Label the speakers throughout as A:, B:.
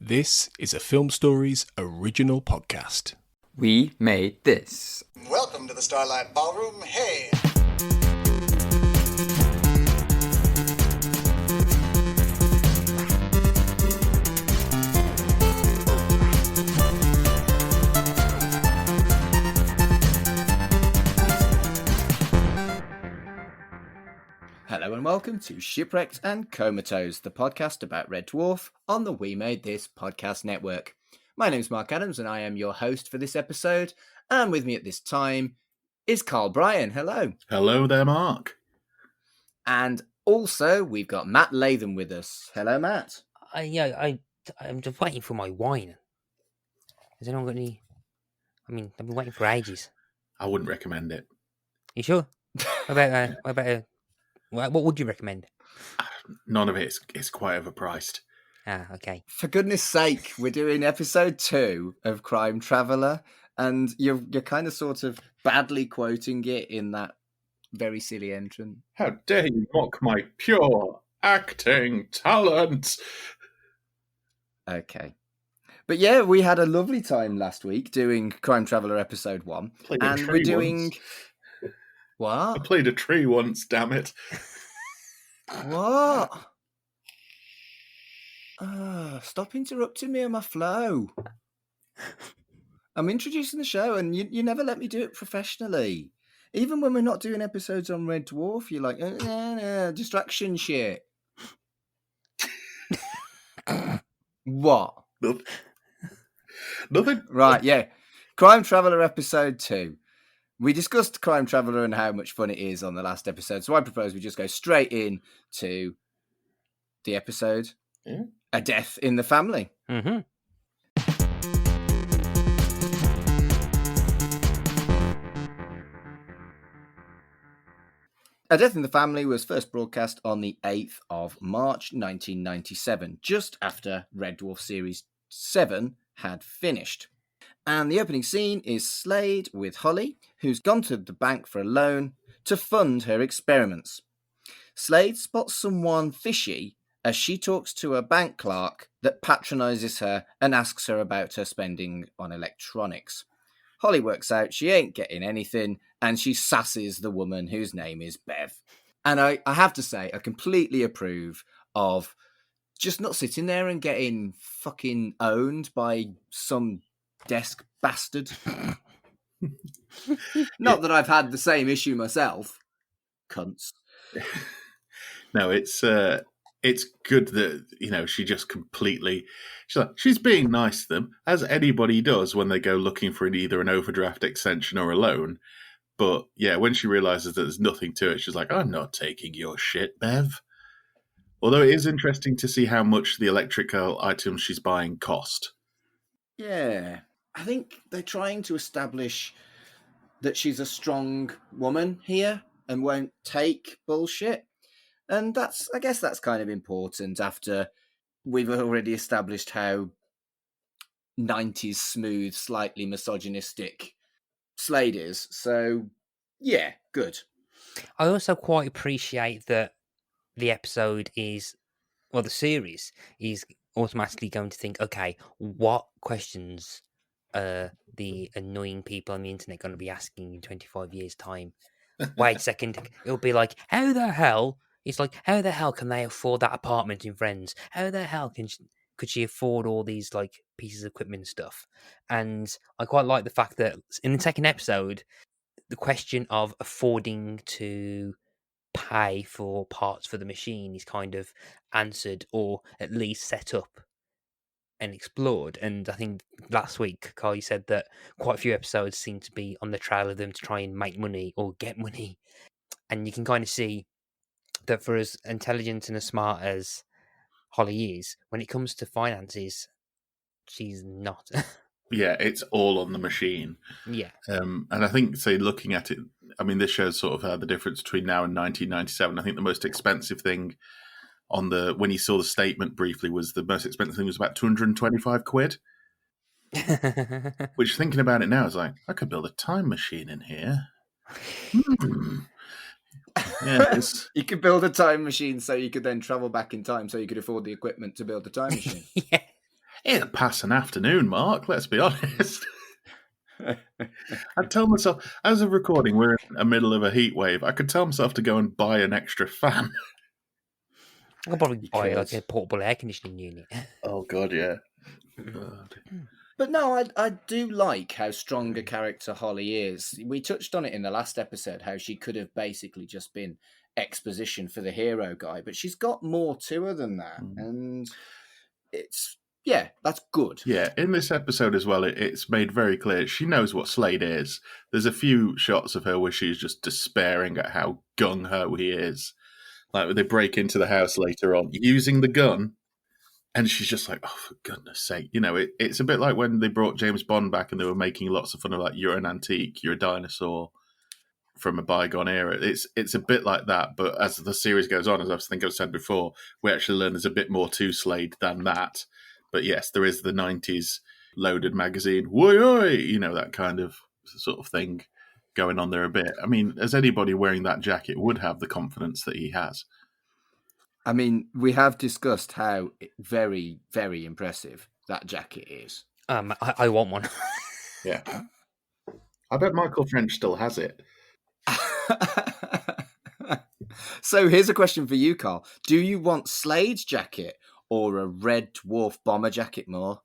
A: This is a Film Stories original podcast.
B: We made this.
C: Welcome to the Starlight Ballroom. Hey!
B: Hello and welcome to Shipwrecked and Comatose, the podcast about Red Dwarf on the We Made This podcast network. My name's Mark Adams and I am your host for this episode. And with me at this time is Bryan. Hello.
D: Hello there, Mark.
B: And also we've got Matt Latham with us. Hello, Matt.
E: I'm just waiting for my wine. Has anyone got any? I've been waiting for ages.
D: I wouldn't recommend it.
E: You sure? What would you recommend?
D: None of it is quite overpriced.
E: Ah, okay.
B: For goodness sake, we're doing episode 2 of Crime Traveller, and you're kind of sort of badly quoting it in that very silly entrance.
D: How dare you mock my pure acting talent?
B: Okay. But yeah, we had a lovely time last week doing Crime Traveller episode 1. And we're doing...
D: Once.
B: What?
D: I played a tree once, damn it.
B: What? Stop interrupting me on my flow. I'm introducing the show and you never let me do it professionally. Even when we're not doing episodes on Red Dwarf, you're like, distraction shit. What?
D: Nothing.
B: Right, yeah. Crime Traveller episode 2. We discussed Crime Traveller and how much fun it is on the last episode, so I propose we just go straight in to the episode, A Death in the Family.
E: Mm-hmm.
B: A Death in the Family was first broadcast on the 8th of March 1997, just after Red Dwarf Series 7 had finished. And the opening scene is Slade with Holly, who's gone to the bank for a loan to fund her experiments. Slade spots someone fishy as she talks to a bank clerk that patronises her and asks her about her spending on electronics. Holly works out she ain't getting anything, and she sasses the woman whose name is Bev. And I have to say, I completely approve of just not sitting there and getting fucking owned by some desk bastard. Not that I've had the same issue myself. Cunts.
D: No, it's good that, she just completely... She's being nice to them, as anybody does when they go looking for either an overdraft extension or a loan. But, yeah, when she realises that there's nothing to it, she's like, I'm not taking your shit, Bev. Although it is interesting to see how much the electrical items she's buying cost.
B: Yeah. I think they're trying to establish that she's a strong woman here and won't take bullshit. And I guess that's kind of important after we've already established how 90s smooth, slightly misogynistic Slade is. So, yeah, good.
E: I also quite appreciate that the series is automatically going to think, okay, what questions the annoying people on the internet going to be asking in 25 years' time? Wait a second. It'll be like, how the hell can they afford that apartment in Friends? How the hell could she afford all these pieces of equipment and stuff? And I quite like the fact that in the second episode, the question of affording to pay for parts for the machine is kind of answered, or at least set up and explored. And I think last week, Carl, you said that quite a few episodes seem to be on the trail of them to try and make money or get money. And you can kind of see that for as intelligent and as smart as Holly is, when it comes to finances, she's not.
D: Yeah, it's all on the machine.
E: Yeah.
D: And I think, looking at it, this shows sort of the difference between now and 1997. I think the most expensive thing when you saw the statement briefly was the most expensive thing was about 225 quid. Which, thinking about it now, is like, I could build a time machine in here.
B: Yes. You could build a time machine so you could then travel back in time so you could afford the equipment to build the time machine.
E: Yeah.
D: It'll pass an afternoon, Mark, let's be honest. I'd tell myself, as of recording, we're in the middle of a heat wave. I could tell myself to go and buy an extra fan.
E: I could probably
B: You
E: buy
B: could.
E: like a portable air conditioning unit.
D: Oh, God, yeah. God.
B: But no, I do like how strong a character Holly is. We touched on it in the last episode, how she could have basically just been exposition for the hero guy, but she's got more to her than that. And it's, yeah, that's good.
D: Yeah, in this episode as well, it's made very clear she knows what Slade is. There's a few shots of her where she's just despairing at how gung-ho he is. Like, they break into the house later on using the gun, and she's just like, oh, for goodness sake. You know, it's a bit like when they brought James Bond back and they were making lots of fun of, like, you're an antique, you're a dinosaur from a bygone era. It's a bit like that, but as the series goes on, as I think I've said before, we actually learn there's a bit more to Slade than that. But yes, there is the 90s loaded magazine, woi oi, you know, that kind of sort of thing going on there a bit. I mean, as anybody wearing that jacket would have the confidence that he has.
B: I mean, we have discussed how very, very impressive that jacket is.
E: I want one.
D: Yeah. I bet Michael French still has it.
B: So here's a question for you, Carl. Do you want Slade's jacket or a Red Dwarf bomber jacket more?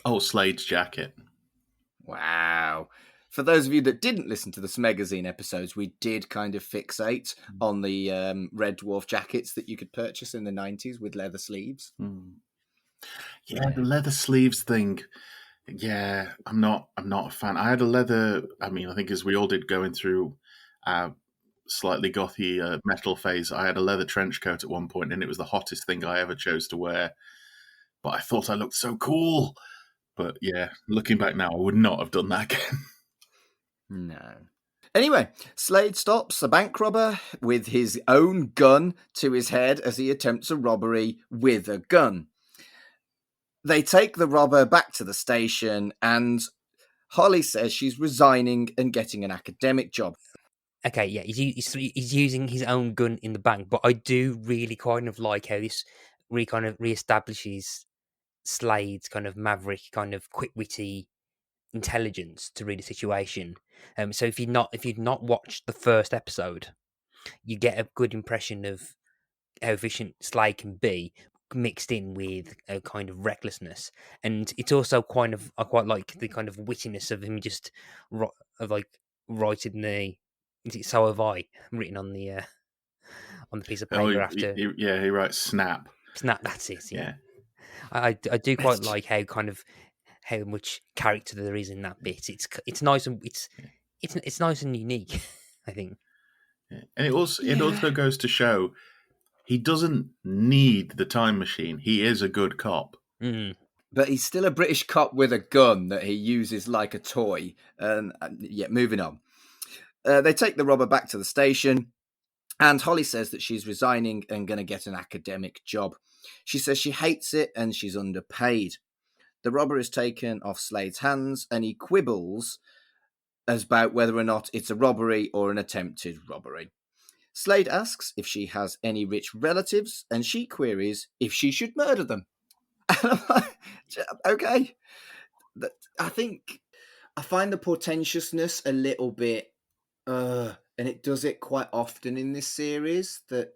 D: Oh, Slade's jacket.
B: Wow. For those of you that didn't listen to the Smegazine episodes, we did kind of fixate on the Red Dwarf jackets that you could purchase in the 90s with leather sleeves.
D: Yeah, the leather sleeves thing. Yeah, I'm not a fan. I had a leather, I mean, I think as we all did going through a slightly gothy metal phase, I had a leather trench coat at one point, and it was the hottest thing I ever chose to wear. But I thought I looked so cool. But yeah, looking back now, I would not have done that again.
B: No. Anyway, Slade stops a bank robber with his own gun to his head as he attempts a robbery with a gun. They take the robber back to the station, and Holly says she's resigning and getting an academic job.
E: Okay, yeah, he's using his own gun in the bank, but I do really kind of like how this kind of reestablishes Slade's kind of maverick, kind of quick-witty intelligence to read the situation. So if you'd not watched the first episode, you get a good impression of how efficient Slade can be, mixed in with a kind of recklessness, and it's also kind of, I quite like the kind of wittiness of him just writing the. Is it "So have I" written on the piece of paper after?
D: He writes "snap."
E: Snap. That's it.
D: Yeah.
E: I do quite like how much character there is in that bit. It's nice and it's nice and unique, I think.
D: Yeah. And it also goes to show he doesn't need the time machine. He is a good cop.
E: Mm.
B: But he's still a British cop with a gun that he uses like a toy. And yeah, moving on. They take the robber back to the station, and Holly says that she's resigning and going to get an academic job. She says she hates it and she's underpaid. The robber is taken off Slade's hands, and he quibbles about whether or not it's a robbery or an attempted robbery. Slade asks if she has any rich relatives, and she queries if she should murder them. And I'm like, okay. I find the portentousness a little bit, and it does it quite often in this series, that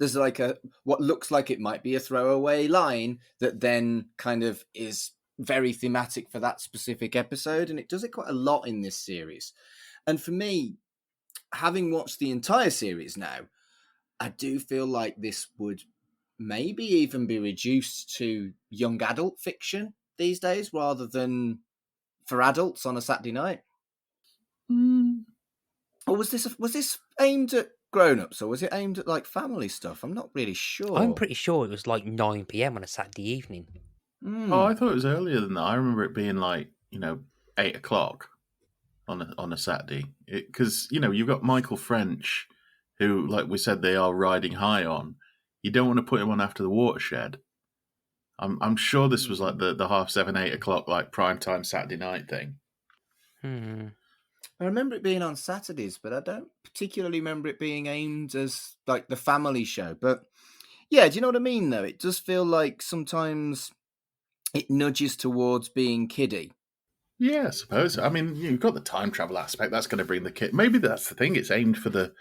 B: there's like what looks like it might be a throwaway line that then kind of is very thematic for that specific episode, and it does it quite a lot in this series. And for me, having watched the entire series now, I do feel like this would maybe even be reduced to young adult fiction these days rather than for adults on a Saturday night. Or was this aimed at grown-ups, or was it aimed at like family stuff? I'm not really sure.
E: I'm pretty sure it was like 9 p.m. on a Saturday evening.
D: Oh, I thought it was earlier than that. I remember it being like 8 o'clock on a Saturday, because you've got Michael French, who, like we said, they are riding high on. You don't want to put him on after the Watershed. I'm sure this was like the 7:30, 8 o'clock like primetime Saturday night thing.
B: I remember it being on Saturdays, but I don't particularly remember it being aimed as like the family show. But Yeah, do you know what I mean, though? It does feel like sometimes it nudges towards being kiddie.
D: Yeah, I suppose. I mean, you've got the time travel aspect. That's going to bring the kid. Maybe that's the thing. It's aimed for the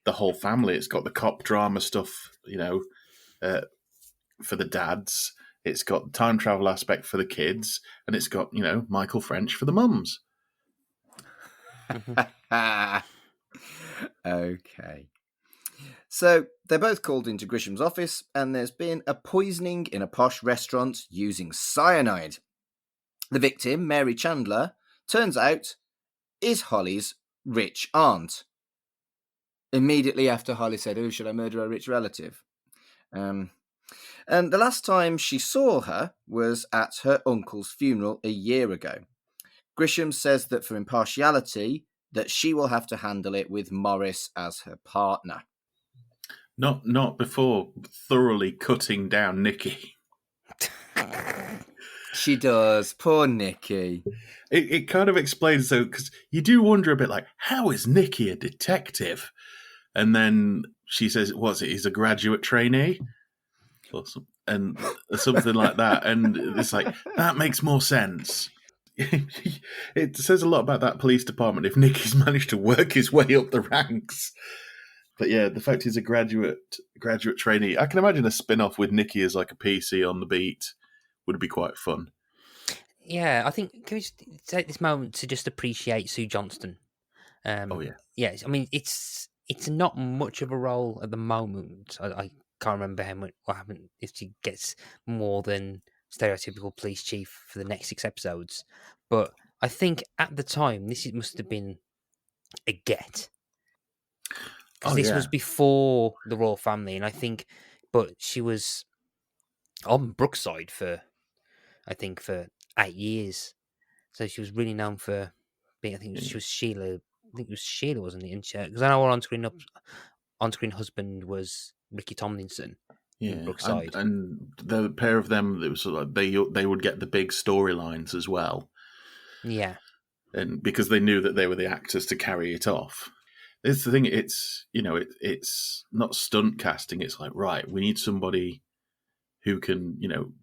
D: whole family. It's got the cop drama stuff, for the dads. It's got the time travel aspect for the kids, and it's got Michael French for the mums.
B: Okay. So they're both called into Grisham's office, and there's been a poisoning in a posh restaurant using cyanide. The victim, Mary Chandler, turns out is Holly's rich aunt. Immediately after Holly said, "Oh, should I murder a rich relative?" And the last time she saw her was at her uncle's funeral a year ago. Grisham says that for impartiality, that she will have to handle it with Morris as her partner.
D: Not before thoroughly cutting down Nikki.
B: She does. Poor Nikki.
D: It kind of explains, though, because you do wonder a bit like, how is Nikki a detective? And then she says, he's a graduate trainee? And something like that. And it's like, that makes more sense. It says a lot about that police department if Nikki's managed to work his way up the ranks. But yeah, the fact he's a graduate trainee, I can imagine a spin-off with Nikki as like a PC on the beat would be quite fun.
E: Yeah, I think, can we just take this moment to just appreciate Sue Johnston?
D: Oh, yeah.
E: Yeah, I mean, it's not much of a role at the moment. I can't remember what happened, if she gets more than stereotypical police chief for the next 6 episodes. But I think at the time, must have been a get. Because this was before the royal family, and I think, but she was on Brookside for 8 years. So she was really known for being, she was Sheila. I think it was Sheila, wasn't it? Because I know her on-screen husband was Ricky Tomlinson.
D: Yeah,
E: in Brookside.
D: And the pair of them, it was like they would get the big storylines as well.
E: Yeah,
D: and because they knew that they were the actors to carry it off. It's the thing. It's it's not stunt casting. It's like, right, we need somebody who can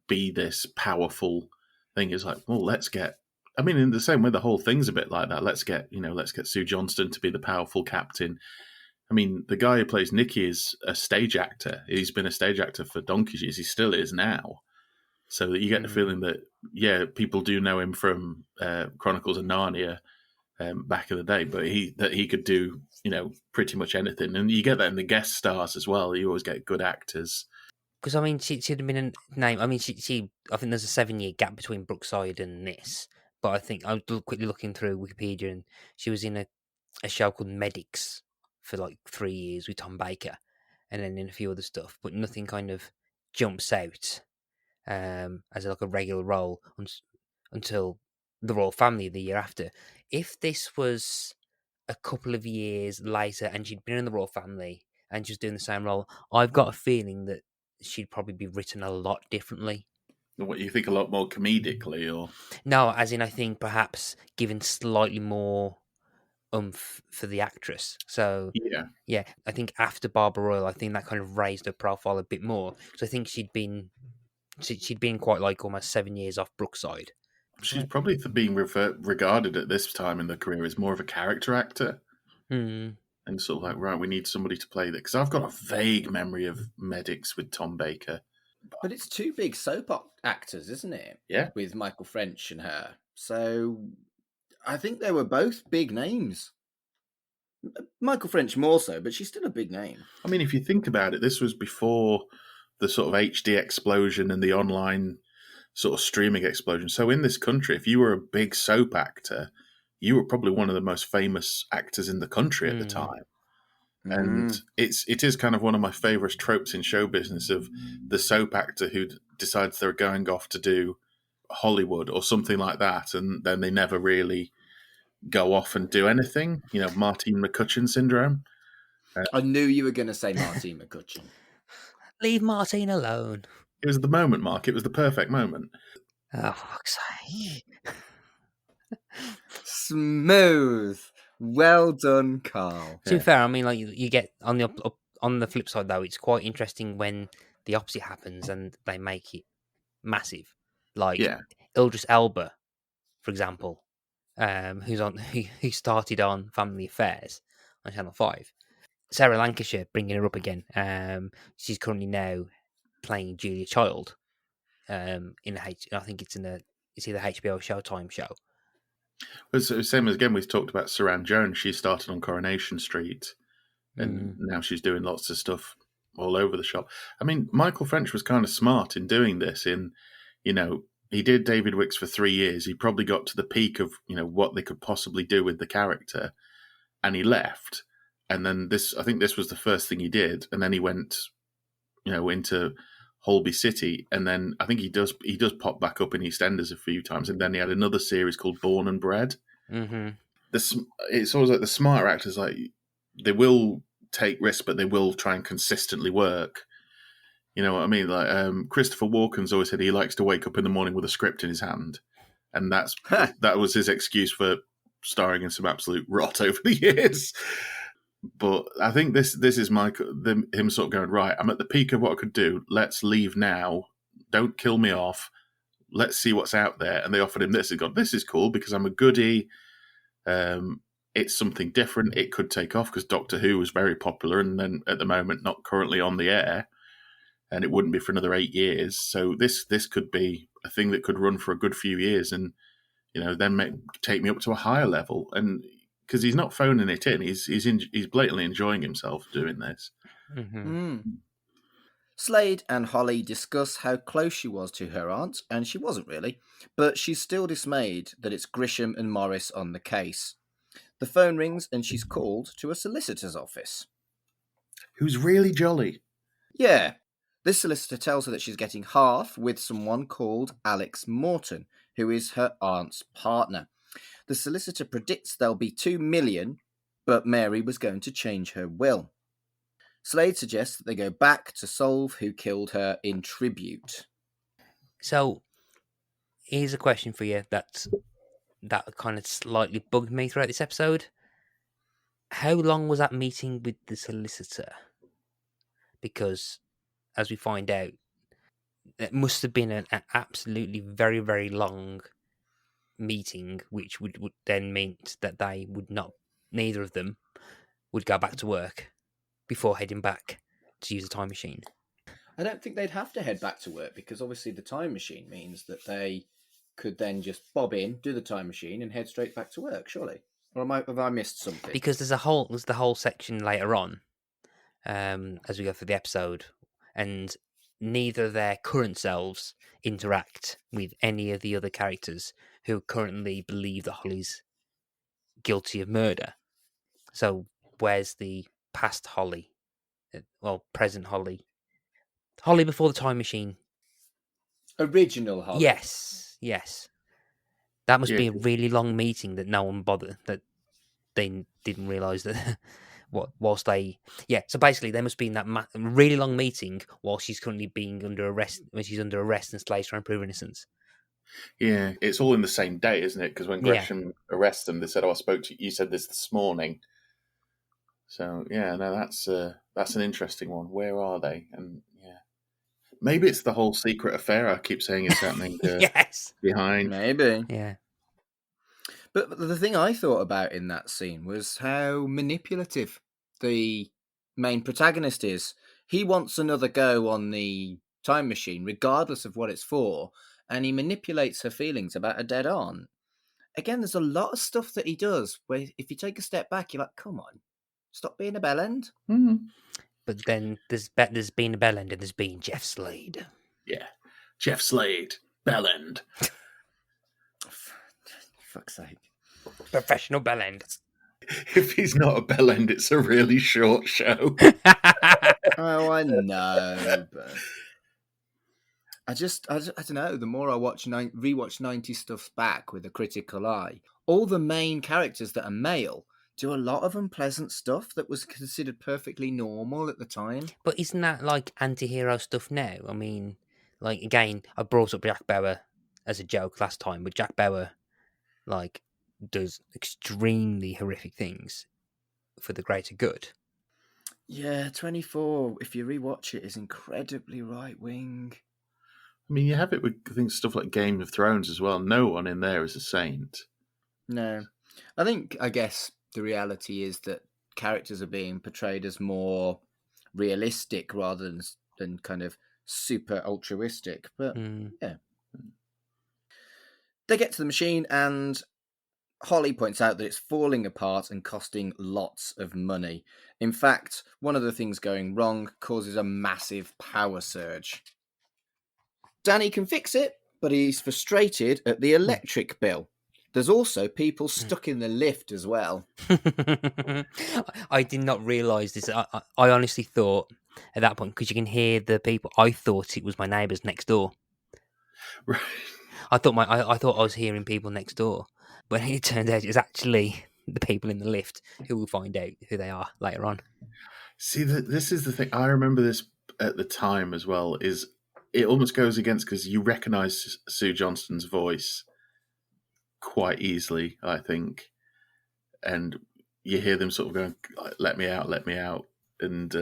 D: be this powerful thing. It's like, well, let's get. I mean, in the same way, the whole thing's a bit like that. Let's get Sue Johnston to be the powerful captain. I mean, the guy who plays Nicky is a stage actor. He's been a stage actor for donkey's years. He still is now. So that you get the feeling that, yeah, people do know him from Chronicles of Narnia back in the day, but he could do, pretty much anything. And you get that in the guest stars as well. You always get good actors.
E: Because, I mean, she'd have been a name. I mean, I think there's a 7-year gap between Brookside and this. But I think I was quickly looking through Wikipedia, and she was in a show called Medics for like 3 years with Tom Baker, and then in a few other stuff. But nothing kind of jumps out as like a regular role until the royal family the year after. If this was a couple of years later and she'd been in the royal family and she was doing the same role, I've got a feeling that she'd probably be written a lot differently.
D: What, you think a lot more comedically, or
E: no? As in, I think perhaps given slightly more oomph for the actress. So yeah, I think after Barbara Royal, I think that kind of raised her profile a bit more. So I think she'd been quite like almost 7 years off Brookside.
D: She's probably being regarded at this time in the career as more of a character actor.
E: Mm.
D: And sort of like, right, we need somebody to play that. Because I've got a vague memory of Medics with Tom Baker.
B: But it's 2 big soap actors, isn't it?
D: Yeah.
B: With Michael French and her. So I think they were both big names. Michael French more so, but she's still a big name.
D: I mean, if you think about it, this was before the sort of HD explosion and the online sort of streaming explosion. So in this country, if you were a big soap actor, you were probably one of the most famous actors in the country at the time. And it is kind of one of my favourite tropes in show business of the soap actor who decides they're going off to do Hollywood or something like that, and then they never really go off and do anything. Martine McCutcheon syndrome.
B: I knew you were going to say Martine McCutcheon.
E: Leave Martine alone.
D: It was the moment, Mark. It was the perfect moment.
E: Oh, fuck's sake.
B: Smooth. Well done, Carl.
E: To be fair, I mean, like you get on the flip side though, it's quite interesting when the opposite happens and they make it massive. Like
D: Yeah.
E: Idris Elba, for example, who started on Family Affairs on Channel 5. Sarah Lancashire, bringing her up again. She's currently now playing Julia Child. I think it's either HBO or Showtime show.
D: It's the same as, again, we've talked about Saran Jones. She started on Coronation Street, and now she's doing lots of stuff all over the shop. I mean, Michael French was kind of smart in doing this. He did David Wicks for 3 years. He probably got to the peak of, what they could possibly do with the character, and he left. And then I think this was the first thing he did. And then he went, into Holby City. And then I think he does pop back up in EastEnders a few times. And then he had another series called Born and Bred.
E: Mm-hmm.
D: It's always like the smarter actors, like they will take risks, but they will try and consistently work. You know what I mean? Like Christopher Walken's always said he likes to wake up in the morning with a script in his hand. And that was his excuse for starring in some absolute rot over the years. But I think this is him sort of going, right, I'm at the peak of what I could do. Let's leave now. Don't kill me off. Let's see what's out there. And they offered him this. He got, this is cool because I'm a goodie. It's something different. It could take off because Doctor Who was very popular and then at the moment not currently on the air. And it wouldn't be for another 8 years. So this could be a thing that could run for a good few years and, then take me up to a higher level. And because he's not phoning it in, he's blatantly enjoying himself doing this.
E: Mm-hmm.
B: Slade and Holly discuss how close she was to her aunt, and she wasn't really, but she's still dismayed that it's Grisham and Morris on the case. The phone rings and she's called to a solicitor's office.
D: Who's really jolly.
B: Yeah. This solicitor tells her that she's getting half with someone called Alex Morton, who is her aunt's partner. The solicitor predicts there'll be $2 million, but Mary was going to change her will. Slade suggests that they go back to solve who killed her in tribute.
E: So, here's a question for you that kind of slightly bugged me throughout this episode. How long was that meeting with the solicitor? Because, as we find out, it must have been an absolutely very, very long meeting, which would then mean that neither of them would go back to work before heading back to use the time machine.
B: I don't think they'd have to head back to work because obviously the time machine means that they could then just bob in, do the time machine, and head straight back to work. Surely, or have I missed something?
E: Because there's the whole section later on, as we go through the episode, and neither their current selves interact with any of the other characters who currently believe that Holly's guilty of murder. So where's the past Holly? Well, present Holly. Holly before the time machine.
B: Original Holly.
E: Yes. That must be a really long meeting that no one bothered, that they didn't realise that... So basically they must be in that really long meeting while she's currently being under arrest, when she's under arrest and Slade's trying to prove innocence.
D: Yeah, it's all in the same day, isn't it? Because when Gresham arrested them, they said, I spoke to you, said this morning. So, yeah, no, that's an interesting one. Where are they? And, yeah. Maybe it's the whole secret affair I keep saying is happening behind.
B: Maybe.
E: Yeah.
B: But the thing I thought about in that scene was how manipulative the main protagonist is. He wants another go on the time machine, regardless of what it's for, and he manipulates her feelings about a dead aunt. Again, there's a lot of stuff that he does where if you take a step back, you're like, come on, stop being a bellend.
D: Mm-hmm.
E: But then there's been a bellend and there's been Jeff Slade.
D: Yeah. Jeff Slade, bellend.
B: Fuck's sake.
E: Professional bellend.
D: If he's not a bellend, it's a really short show.
B: Oh, I know, but I don't know. The more I rewatch 90s stuff back with a critical eye, all the main characters that are male do a lot of unpleasant stuff that was considered perfectly normal at the time.
E: But isn't that like anti-hero stuff now? I mean, like, again, I brought up Jack Bauer as a joke last time, but Jack Bauer, like, does extremely horrific things for the greater good.
B: Yeah, 24, if you rewatch it, is incredibly right-wing.
D: I mean, you have it with things, stuff like Game of Thrones as well. No one in there is a saint.
B: No. I guess the reality is that characters are being portrayed as more realistic rather than kind of super altruistic. But yeah. They get to the machine and Holly points out that it's falling apart and costing lots of money. In fact, one of the things going wrong causes a massive power surge. Danny can fix it, but he's frustrated at the electric bill. There's also people stuck in the lift as well.
E: I did not realise this. I honestly thought at that point, because you can hear the people, I thought it was my neighbours next door.
D: Right.
E: I thought I was hearing people next door, but it turned out it was actually the people in the lift, who will find out who they are later on.
D: See, this is the thing. I remember this at the time as well. Is it almost goes against, because you recognise Sue Johnston's voice quite easily, I think, and you hear them sort of going, "Let me out, let me out," and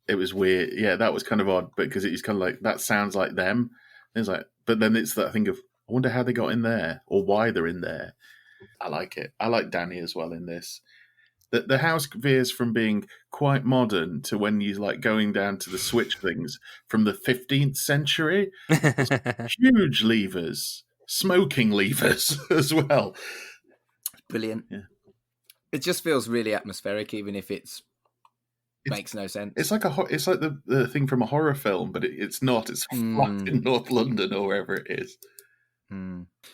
D: it was weird. Yeah, that was kind of odd, but because it's kind of like, that sounds like them. And it's like, but then it's that thing of, I wonder how they got in there or why they're in there. I like it. I like Danny as well in this. The house veers from being quite modern to when you're like going down to the switch things from the 15th century. Huge levers, smoking levers as well.
B: Brilliant.
D: Yeah.
B: It just feels really atmospheric, even if it makes no sense.
D: It's like the thing from a horror film, but it's not. It's flat in North London or wherever it is.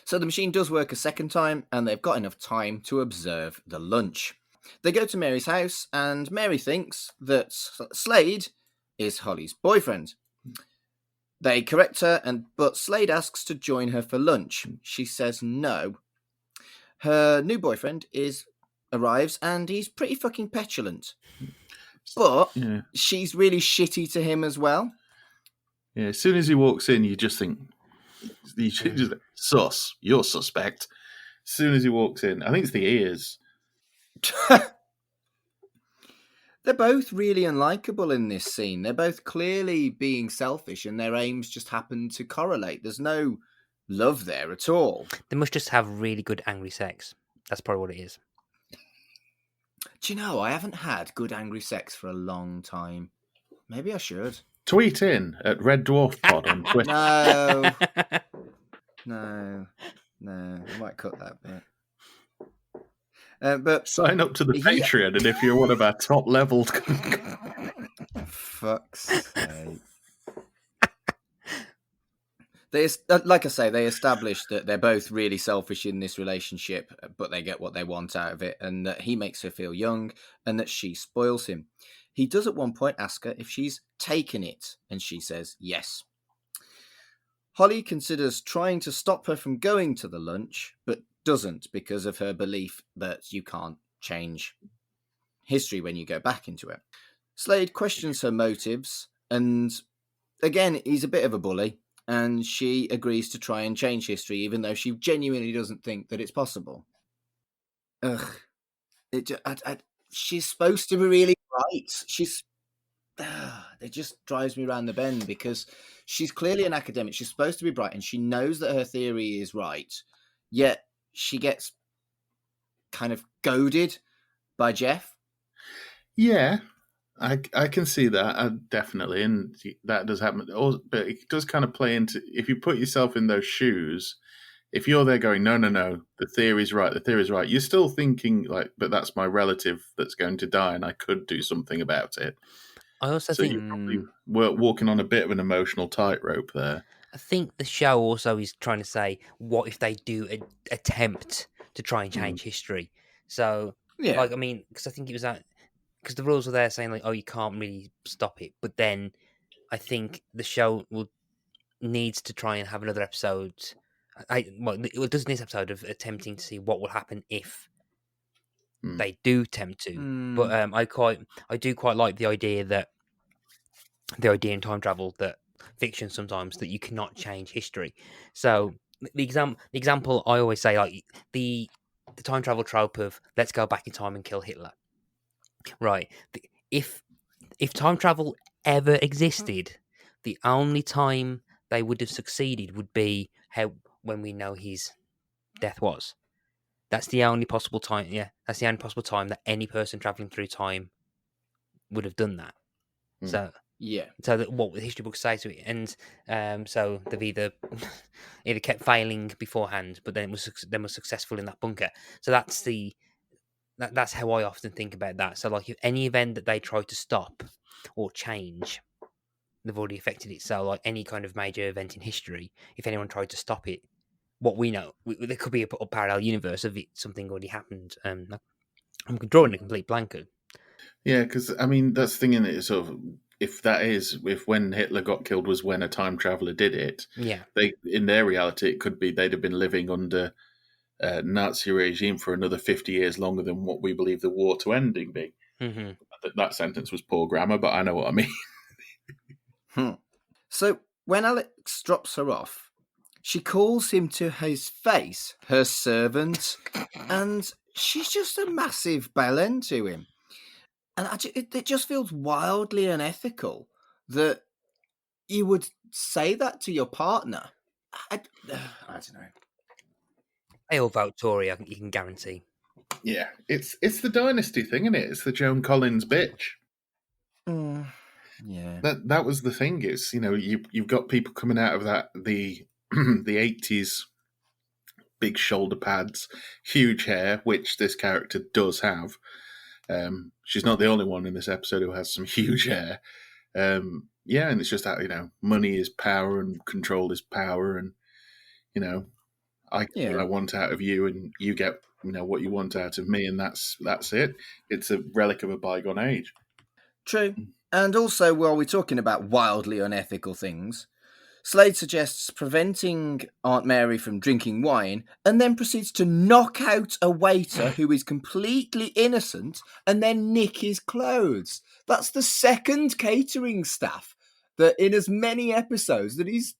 B: So the machine does work a second time, and they've got enough time to observe the lunch. They go to Mary's house, and Mary thinks that Slade is Holly's boyfriend. They correct her, but Slade asks to join her for lunch. She says no. Her new boyfriend arrives, and he's pretty fucking petulant. But she's really shitty to him as well.
D: Yeah, as soon as he walks in, you just think, sus, you're suspect. As soon as he walks in, I think it's the ears.
B: They're both really unlikable in this scene. They're both clearly being selfish, and their aims just happen to correlate. There's no love there at all.
E: They must just have really good angry sex. That's probably what it is.
B: Do you know, I haven't had good angry sex for a long time. Maybe I should.
D: Tweet in at Red Dwarf Pod on Twitter.
B: No. I might cut that bit. But
D: sign up to the Patreon, and if you're one of our top level,
B: fuck's sake. Like I say, they establish that they're both really selfish in this relationship, but they get what they want out of it, and that he makes her feel young, and that she spoils him. He does at one point ask her if she's taken it, and she says yes. Holly considers trying to stop her from going to the lunch, but doesn't, because of her belief that you can't change history when you go back into it. Slade questions her motives, and again, he's a bit of a bully, and she agrees to try and change history, even though she genuinely doesn't think that it's possible. Ugh. She's supposed to be really right. It just drives me around the bend, because she's clearly an academic. She's supposed to be bright, and she knows that her theory is right, yet she gets kind of goaded by Jeff.
D: Yeah, I can see that, definitely, and that does happen. But it does kind of play into, if you put yourself in those shoes, if you're there going, no, the theory's right, you're still thinking, like, but that's my relative that's going to die, and I could do something about it.
E: I also think
D: you're probably walking on a bit of an emotional tightrope there.
E: I think the show also is trying to say, what if they do attempt to try and change history? So, like, I mean, because I think it was that, because the rules were there saying, like, oh, you can't really stop it. But then I think the show needs to try and have another episode. It does this episode of attempting to see what will happen if they do attempt to. But I do quite like the idea in time travel, that fiction sometimes, that you cannot change history. So the example I always say, like the time travel trope of let's go back in time and kill Hitler. Right. If if time travel ever existed, the only time they would have succeeded would be when we know his death was. That's the only possible time. Yeah, that's the only possible time that any person traveling through time would have done that. So that what the history books say to it, and so they've either kept failing beforehand, but then was successful in that bunker. So that's how I often think about that. So like, if any event that they try to stop or change, they've already affected it. So like any kind of major event in history, if anyone tried to stop it, what we know, there could be a parallel universe of it, something already happened. I'm drawing a complete blank.
D: Yeah, because I mean that's the thing in it. Sort of, if when Hitler got killed was when a time traveler did it.
E: Yeah,
D: they in their reality it could be they'd have been living under Nazi regime for another 50 years longer than what we believe the war to ending be.
E: Mm-hmm.
D: That sentence was poor grammar, but I know what I mean.
B: So when Alex drops her off, she calls him to his face, her servant, and she's just a massive bellend to him. And it just feels wildly unethical that you would say that to your partner. I don't know.
E: They all vote Tory, you can guarantee.
D: Yeah, it's the dynasty thing, isn't it? It's the Joan Collins bitch.
B: Yeah.
D: That was the thing. Is you've got people coming out of the 80s, big shoulder pads, huge hair, which this character does have. She's not the only one in this episode who has some huge hair. And it's just that money is power and control is power, and I get what I want out of you, and you get what you want out of me, and that's it. It's a relic of a bygone age.
B: True. And also, while we're talking about wildly unethical things, Slade suggests preventing Aunt Mary from drinking wine, and then proceeds to knock out a waiter who is completely innocent and then nick his clothes. That's the second catering staff that in as many episodes that he's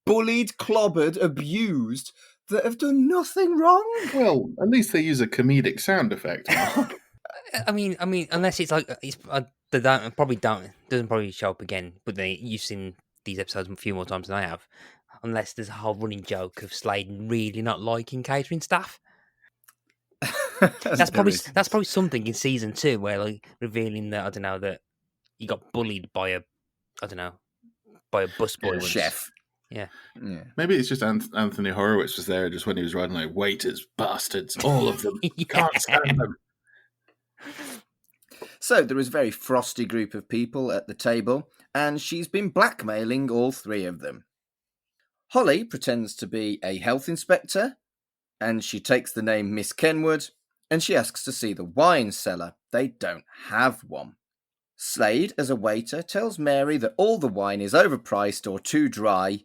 B: bullied, clobbered, abused, that have done nothing wrong.
D: Well, at least they use a comedic sound effect.
E: I mean, unless it's like doesn't probably show up again. But you've seen these episodes a few more times than I have. Unless there's a whole running joke of Slade really not liking catering staff. That's probably something in season 2 where like revealing that that he got bullied by a busboy once.
B: Chef.
E: Yeah.
D: Maybe it's just Anthony Horowitz was there just when he was writing like waiters, bastards, all of them. Can't stand them.
B: So there is a very frosty group of people at the table, and she's been blackmailing all 3 of them. Holly pretends to be a health inspector, and she takes the name Miss Kenwood, and she asks to see the wine cellar. They don't have one. Slade, as a waiter, tells Mary that all the wine is overpriced or too dry,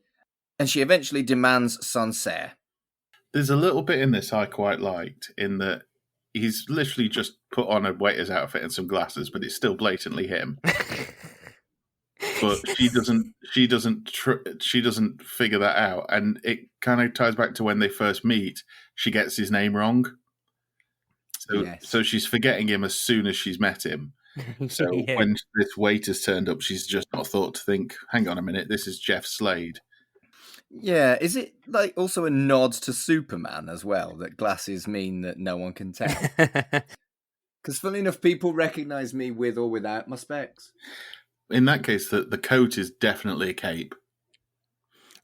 B: and she eventually demands Sancerre.
D: There's a little bit in this I quite liked, in that he's literally just put on a waiter's outfit and some glasses, but it's still blatantly him. But she doesn't figure that out, and it kind of ties back to when they first meet. She gets his name wrong, so she's forgetting him as soon as she's met him. So when this waiter's turned up, she's just not thought to think, hang on a minute, this is Jeff Slade.
B: Yeah, is it like also a nod to Superman as well, that glasses mean that no one can tell? Because funny enough, people recognise me with or without my specs.
D: In that case, the coat is definitely a cape.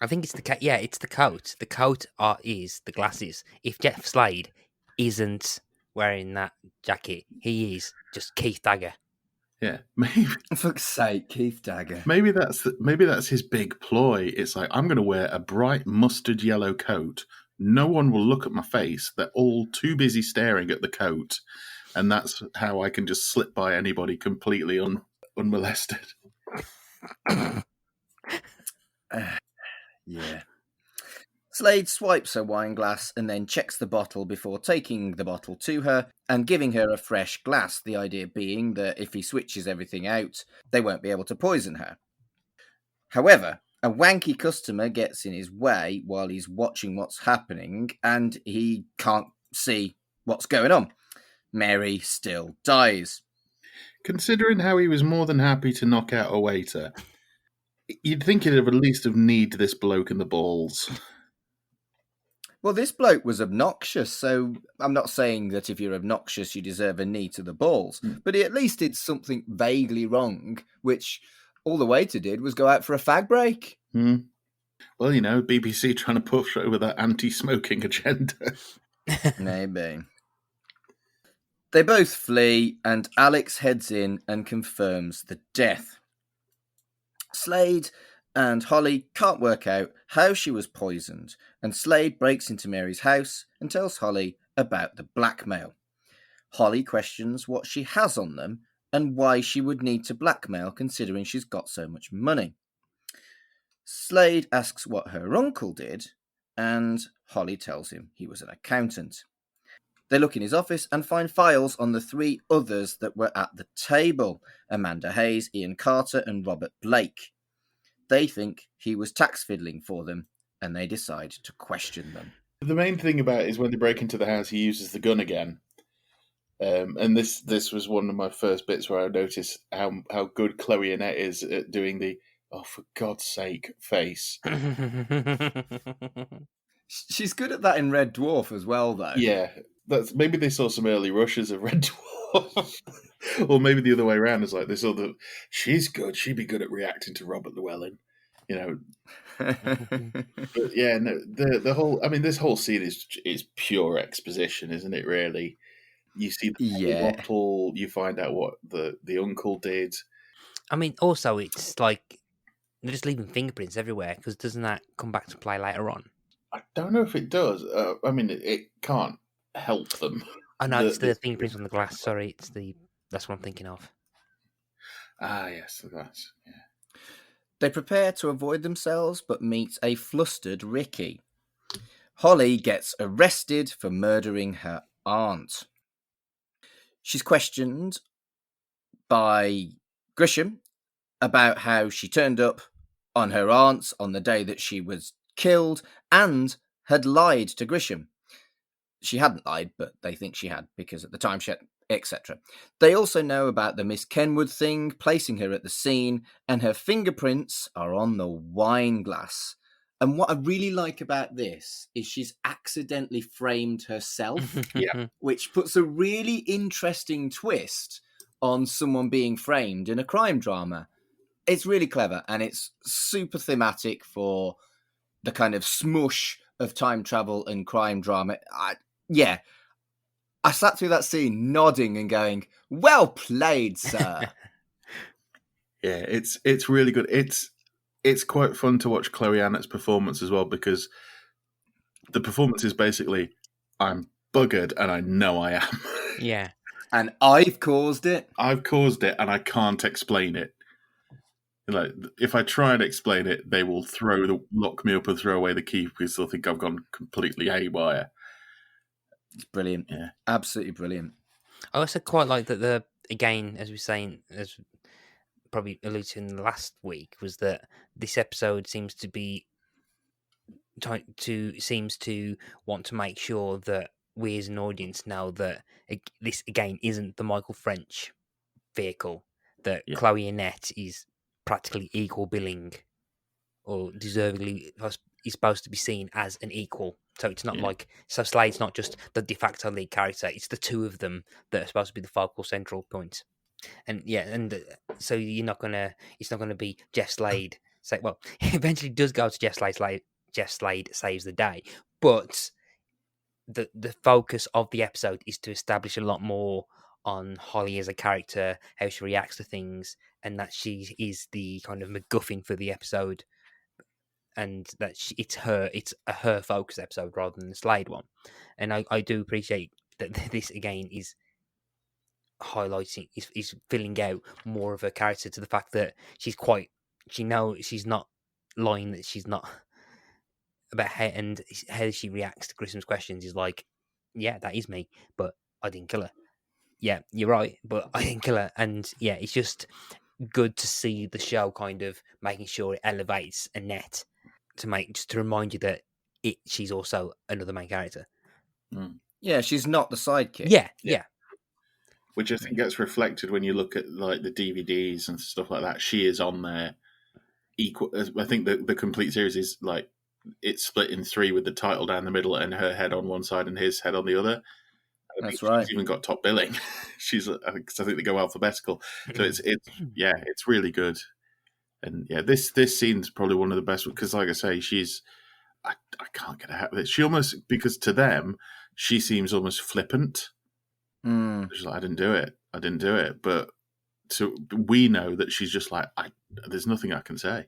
E: I think it's it's the coat. The coat is the glasses. If Jeff Slade isn't wearing that jacket, he is just Keith Dagger.
D: Yeah, maybe.
B: For fuck's sake, Keith Dagger.
D: Maybe that's his big ploy. It's like, I'm going to wear a bright mustard yellow coat. No one will look at my face. They're all too busy staring at the coat, and that's how I can just slip by anybody completely unmolested.
B: Yeah. Slade swipes her wine glass and then checks the bottle before taking the bottle to her and giving her a fresh glass, the idea being that if he switches everything out, they won't be able to poison her. However, a wanky customer gets in his way while he's watching what's happening, and he can't see what's going on. Mary still dies.
D: Considering how he was more than happy to knock out a waiter, you'd think he'd have at least have kneed this bloke in the balls.
B: Well, this bloke was obnoxious, so I'm not saying that if you're obnoxious you deserve a knee to the balls, but he at least did something vaguely wrong, which all the waiter did was go out for a fag break.
D: Well, BBC trying to push over that anti-smoking agenda.
B: Maybe. They both flee, and Alex heads in and confirms the death. Slade and Holly can't work out how she was poisoned, and Slade breaks into Mary's house and tells Holly about the blackmail. Holly questions what she has on them and why she would need to blackmail considering she's got so much money. Slade asks what her uncle did, and Holly tells him he was an accountant. They look in his office and find files on the 3 others that were at the table: Amanda Hayes, Ian Carter, and Robert Blake. They think he was tax fiddling for them, and they decide to question them.
D: The main thing about it is when they break into the house, he uses the gun again. And this was one of my first bits where I noticed how good Chloe Annett is at doing the "oh, for God's sake" face.
B: She's good at that in Red Dwarf as well, though.
D: Yeah, maybe they saw some early rushes of Red Dwarf. Or maybe the other way around is like they saw that she's good, she'd be good at reacting to Robert Llewellyn, But yeah, no, the whole, this whole scene is pure exposition, isn't it? Really, you see the bottle, you find out what the uncle did.
E: Also it's like they're just leaving fingerprints everywhere, because doesn't that come back to play later on?
D: I don't know if it does. It can't help them.
E: Oh no, it's the fingerprints on the glass. Sorry, that's what I'm thinking of.
D: Ah, yes, the glass. Yeah.
B: They prepare to avoid themselves, but meet a flustered Ricky. Holly gets arrested for murdering her aunt. She's questioned by Grisham about how she turned up on her aunt's on the day that she was killed and had lied to Grisham. She hadn't lied, but they think she had because at the time she had, etc. They also know about the Miss Kenwood thing, placing her at the scene, and her fingerprints are on the wine glass. And what I really like about this is she's accidentally framed herself, which puts a really interesting twist on someone being framed in a crime drama. It's really clever, and it's super thematic for the kind of smush of time travel and crime drama. I sat through that scene nodding and going, "Well played, sir."
D: Yeah, it's really good. It's quite fun to watch Chloe Annett's performance as well, because the performance is basically, I'm buggered and I know I am.
E: Yeah.
B: And I've caused it.
D: I've caused it and I can't explain it. Like, if I try and explain it, they will lock me up and throw away the key because they'll think I've gone completely haywire.
B: It's brilliant.
D: Yeah.
B: Absolutely brilliant.
E: I also quite like that again, as we were saying, as probably alluded to in the last week, was that this episode seems to want to make sure that we as an audience know that this again isn't the Michael French vehicle, that Chloe Annett is practically equal billing, or deservedly is supposed to be seen as an equal. So it's not so Slade's not just the de facto lead character, it's the two of them that are supposed to be the focal central point. And so it's not gonna be Jeff Slade say, well, it eventually does go to Jeff Slade saves the day, but the focus of the episode is to establish a lot more on Holly as a character, how she reacts to things, and that she is the kind of MacGuffin for the episode, and that it's a her focus episode rather than the Slade one. And I do appreciate that this again is highlighting, is filling out more of her character, to the fact that she's not lying, that she's not about how, and how she reacts to Grisham's questions is like, yeah, that is me, but I didn't kill her. Yeah, you're right, but I didn't kill her. And yeah, it's just good to see the show kind of making sure it elevates Annett to remind you that she's also another main character.
B: Yeah, she's not the sidekick.
E: Yeah.
D: which I think gets reflected when you look at like the DVDs and stuff like that. She is on there equal. I think the complete series is like it's split in 3 with the title down the middle and her head on one side and his head on the other.
B: That's right.
D: She's even got top billing. I think they go alphabetical. So it's really good. And yeah, this scene's probably one of the best because, like I say, I can't get out of it. She almost, because to them, she seems almost flippant. She's like, I didn't do it. But so we know that she's just like, there's nothing I can say.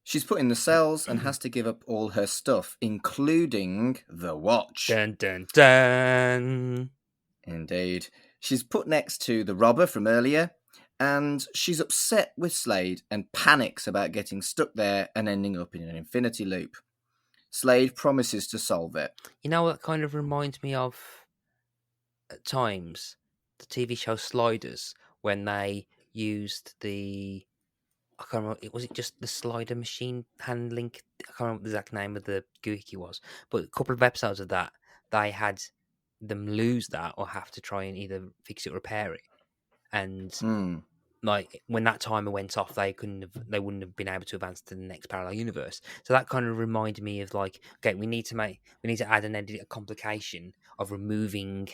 B: She's put in the cells and has to give up all her stuff, including the watch.
E: Dun, dun, dun.
B: Indeed. She's put next to the robber from earlier, and she's upset with Slade and panics about getting stuck there and ending up in an infinity loop. Slade promises to solve it.
E: You know what kind of reminds me of, at times, the TV show Sliders, when they used I can't remember, was it just the slider machine handling? I can't remember the exact name of the goohickey was, but a couple of episodes of that, they had them lose that or have to try and either fix it or repair it. And like when that timer went off, they wouldn't have been able to advance to the next parallel universe. So that kind of reminded me of like, okay, we need to add a complication of removing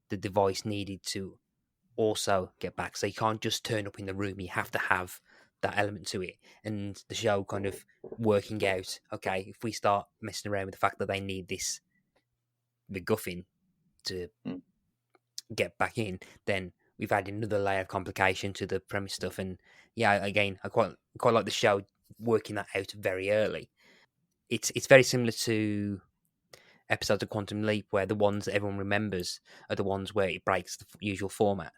E: the device needed to also get back. So you can't just turn up in the room; you have to have that element to it. And the show kind of working out, okay, if we start messing around with the fact that they need this MacGuffin to get back in, then we've added another layer of complication to the premise stuff. And yeah, again, I quite like the show working that out very early. It's very similar to episodes of Quantum Leap, where the ones that everyone remembers are the ones where it breaks the usual format.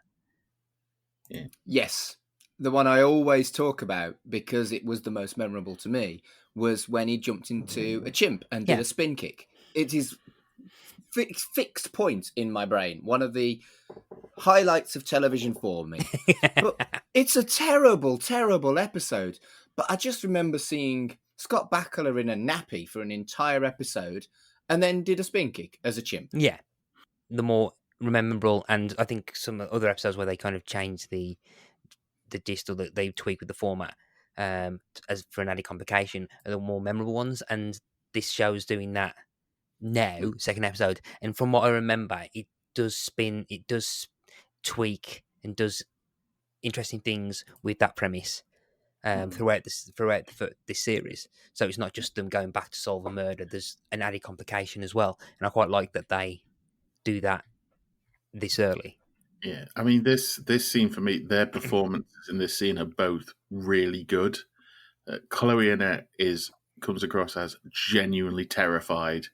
B: Yeah. Yes. The one I always talk about, because it was the most memorable to me, was when he jumped into a chimp and did a spin kick. It is fixed point in my brain. One of the highlights of television for me. But it's a terrible, terrible episode. But I just remember seeing Scott Bakula in a nappy for an entire episode and then did a spin kick as a chimp.
E: Yeah. The more memorable, and I think some other episodes where they kind of change the gist or that they tweak with the format as for an added complication are the more memorable ones. And this show's doing that now, second episode. And from what I remember, it does spin, it does tweak and does interesting things with that premise throughout this series. So it's not just them going back to solve a murder. There's an added complication as well, and I quite like that they do that this early.
D: Yeah, I mean this scene for me, their performances in this scene are both really good. Chloe Annett comes across as genuinely terrified,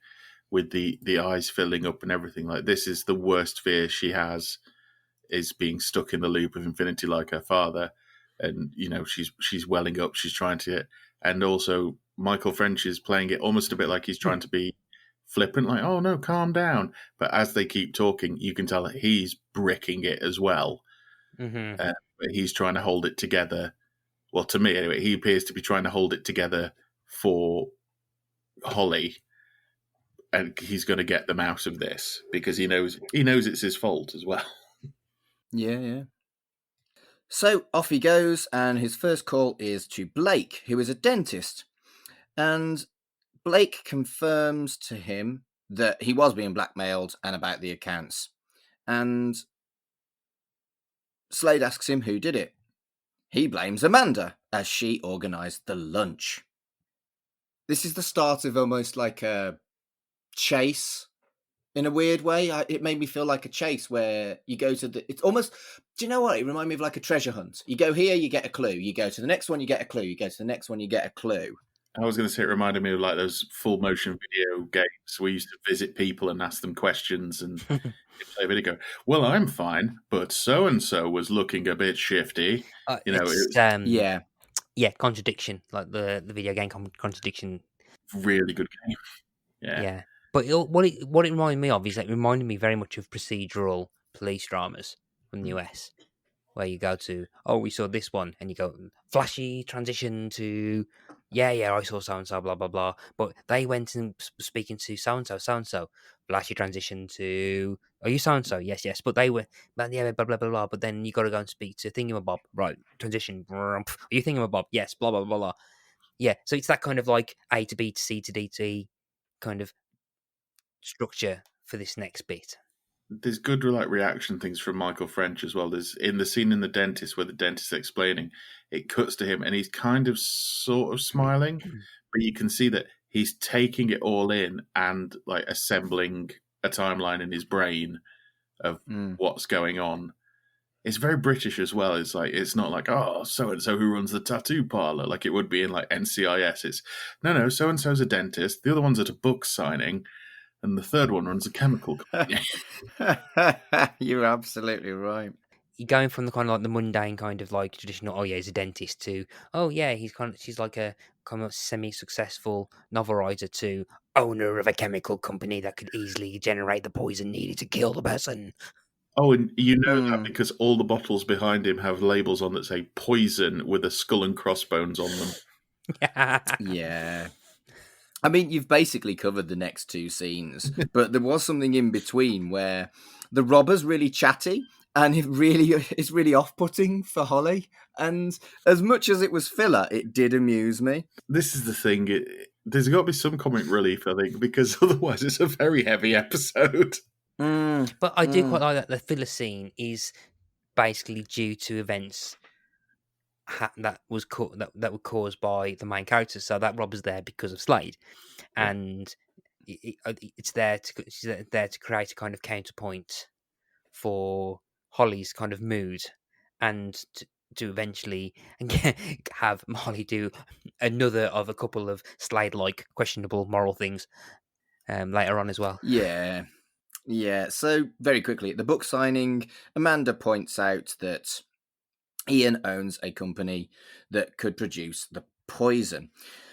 D: with the eyes filling up and everything. Like, this is the worst fear she has, is being stuck in the loop of infinity like her father. And, you know, she's welling up, she's trying to, and also Michael French is playing it almost a bit like he's trying to be flippant, like, oh no, calm down. But as they keep talking, you can tell that he's bricking it as well.
E: Mm-hmm.
D: But he's trying to hold it together. Well, to me anyway, he appears to be trying to hold it together for Holly. And he's going to get them out of this because he knows it's his fault as well.
B: Yeah. So off he goes, and his first call is to Blake, who is a dentist. And Blake confirms to him that he was being blackmailed and about the accounts. And Slade asks him who did it. He blames Amanda, as she organised the lunch. This is the start of almost like a chase in a weird way. It made me feel like a chase where you go to it's almost, do you know what? It reminded me of like a treasure hunt. You go here, you get a clue. You go to the next one, you get a clue. You go to the next one, you get a clue.
D: I was going to say it reminded me of like those full motion video games we used to visit people and ask them questions and play a video. Well, I'm fine, but so and so was looking a bit shifty.
E: Contradiction, like the video game contradiction.
D: Really good game.
E: Yeah. But what it reminded me of is it reminded me very much of procedural police dramas from the US, where you go to, we saw this one, and you go, flashy transition to, I saw so-and-so, blah, blah, blah. But they went and speaking to so-and-so, flashy transition to Are you so and so? Yes, yes. But they were, but yeah, blah blah blah blah. But then you got to go and speak to Thingamabob, right? Transition. Are you Thingamabob? Yes. Blah blah blah blah. Yeah. So it's that kind of like A to B to C to D to E kind of structure for this next bit.
D: There's good like reaction things from Michael French as well. There's in the scene in the dentist where the dentist's explaining, it cuts to him and he's kind of sort of smiling, but you can see that he's taking it all in and like assembling a timeline in his brain of what's going on. It's very British as well. It's like, it's not like, oh, so-and-so who runs the tattoo parlor, like it would be in like NCIS. It's, no, so-and-so's a dentist, the other one's at a book signing, and the third one runs a chemical company.
B: You're absolutely right.
E: You're going from the kind of like the mundane kind of like traditional, oh yeah, he's a dentist, to, oh yeah, she's like a kind of semi-successful novel writer, to owner of a chemical company that could easily generate the poison needed to kill the person.
D: Oh, and you know that because all the bottles behind him have labels on that say poison with a skull and crossbones on them.
B: Yeah. I mean, you've basically covered the next two scenes, but there was something in between where the robber's really chatty and it's really off-putting for Holly. And as much as it was filler, it did amuse me.
D: This is the thing. There's got to be some comic relief, I think, because otherwise it's a very heavy episode.
E: But I do quite like that the filler scene is basically due to events that were caused by the main characters. So that robber's there because of Slade, and she's there to create a kind of counterpoint for Holly's kind of mood, and to eventually have Molly do another of a couple of Slade-like questionable moral things later on as well.
B: Yeah. So very quickly, at the book signing, Amanda points out that Ian owns a company that could produce the poison.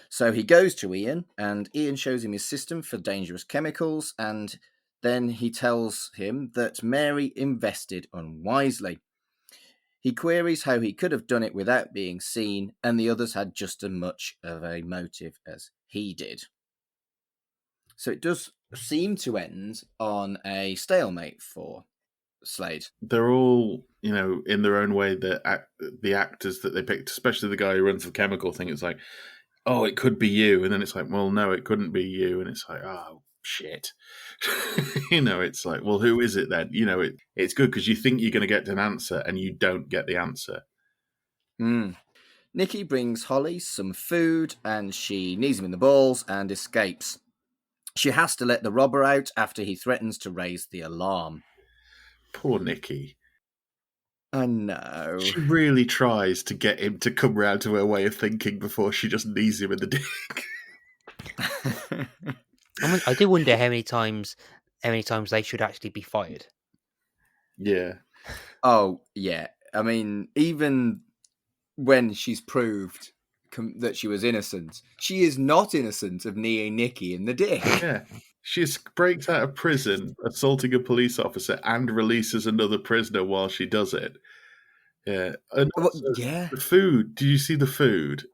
B: So he goes to Ian, and Ian shows him his system for dangerous chemicals, and then he tells him that Mary invested unwisely. He queries how he could have done it without being seen, and the others had just as much of a motive as he did. So it does seem to end on a stalemate for Slade.
D: They're all, in their own way, the actors that they picked, especially the guy who runs the chemical thing. It's like, oh, it could be you. And then it's like, well, no, it couldn't be you. And it's like, oh, shit. It's like, well, who is it then? It's good because you think you're going to get an answer and you don't get the answer.
B: Nikki brings Holly some food and she knees him in the balls and escapes. She has to let the robber out after he threatens to raise the alarm.
D: Poor Nikki.
B: I know.
D: She really tries to get him to come round to her way of thinking before she just knees him in the dick.
E: I do wonder how many times they should actually be fired.
D: Yeah.
B: Oh, yeah. I mean, even when she's proved that she was innocent, she is not innocent of kneeing Nikki in the dick.
D: Yeah. She breaks out of prison, assaulting a police officer, and releases another prisoner while she does it. Yeah. And the food, did you see the food?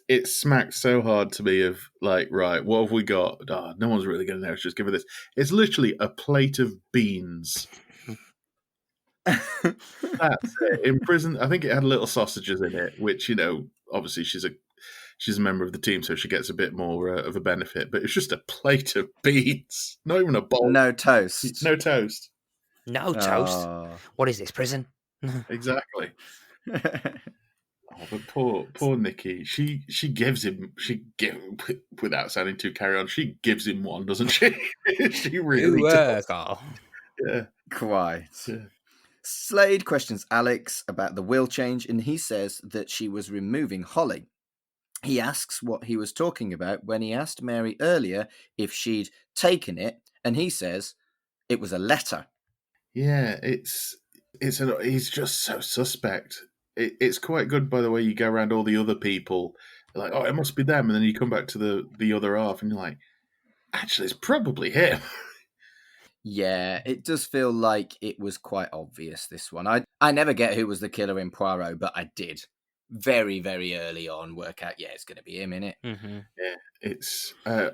D: It smacked so hard to me of like, right, what have we got? Oh, no one's really going to know. Just give her this. It's literally a plate of beans. That's it. In prison, I think it had little sausages in it, which, obviously she's a member of the team, so she gets a bit more of a benefit. But it's just a plate of beans, not even a bowl.
B: No toast.
D: No toast.
E: No toast.
B: Oh.
E: What is this, prison?
D: Exactly. But poor Nikki. She gives him. Without sounding too carry on. She gives him one, doesn't she? She really does.
E: Carl.
D: Yeah.
B: Quite.
D: Yeah.
B: Slade questions Alex about the will change, and he says that she was removing Holly. He asks what he was talking about when he asked Mary earlier if she'd taken it, and he says it was a letter.
D: Yeah, he's just so suspect. It's quite good, by the way. You go around all the other people, like, oh, it must be them, and then you come back to the other half, and you're like, actually, it's probably him.
B: Yeah, it does feel like it was quite obvious, this one. I never get who was the killer in Poirot, but I did very, very early on work out, yeah, it's going to be him, innit?
E: Mm-hmm.
D: Yeah, It's a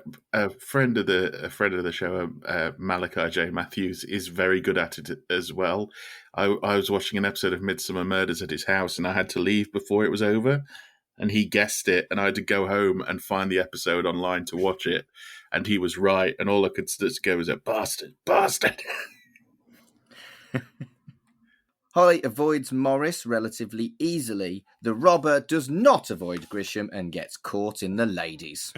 D: friend of the show, Malachi J. Matthews, is very good at it as well. I was watching an episode of Midsummer Murders at his house, and I had to leave before it was over. And he guessed it, and I had to go home and find the episode online to watch it. And he was right, and all I could just go was a bastard.
B: Holly avoids Morris relatively easily. The robber does not avoid Grisham and gets caught in the ladies.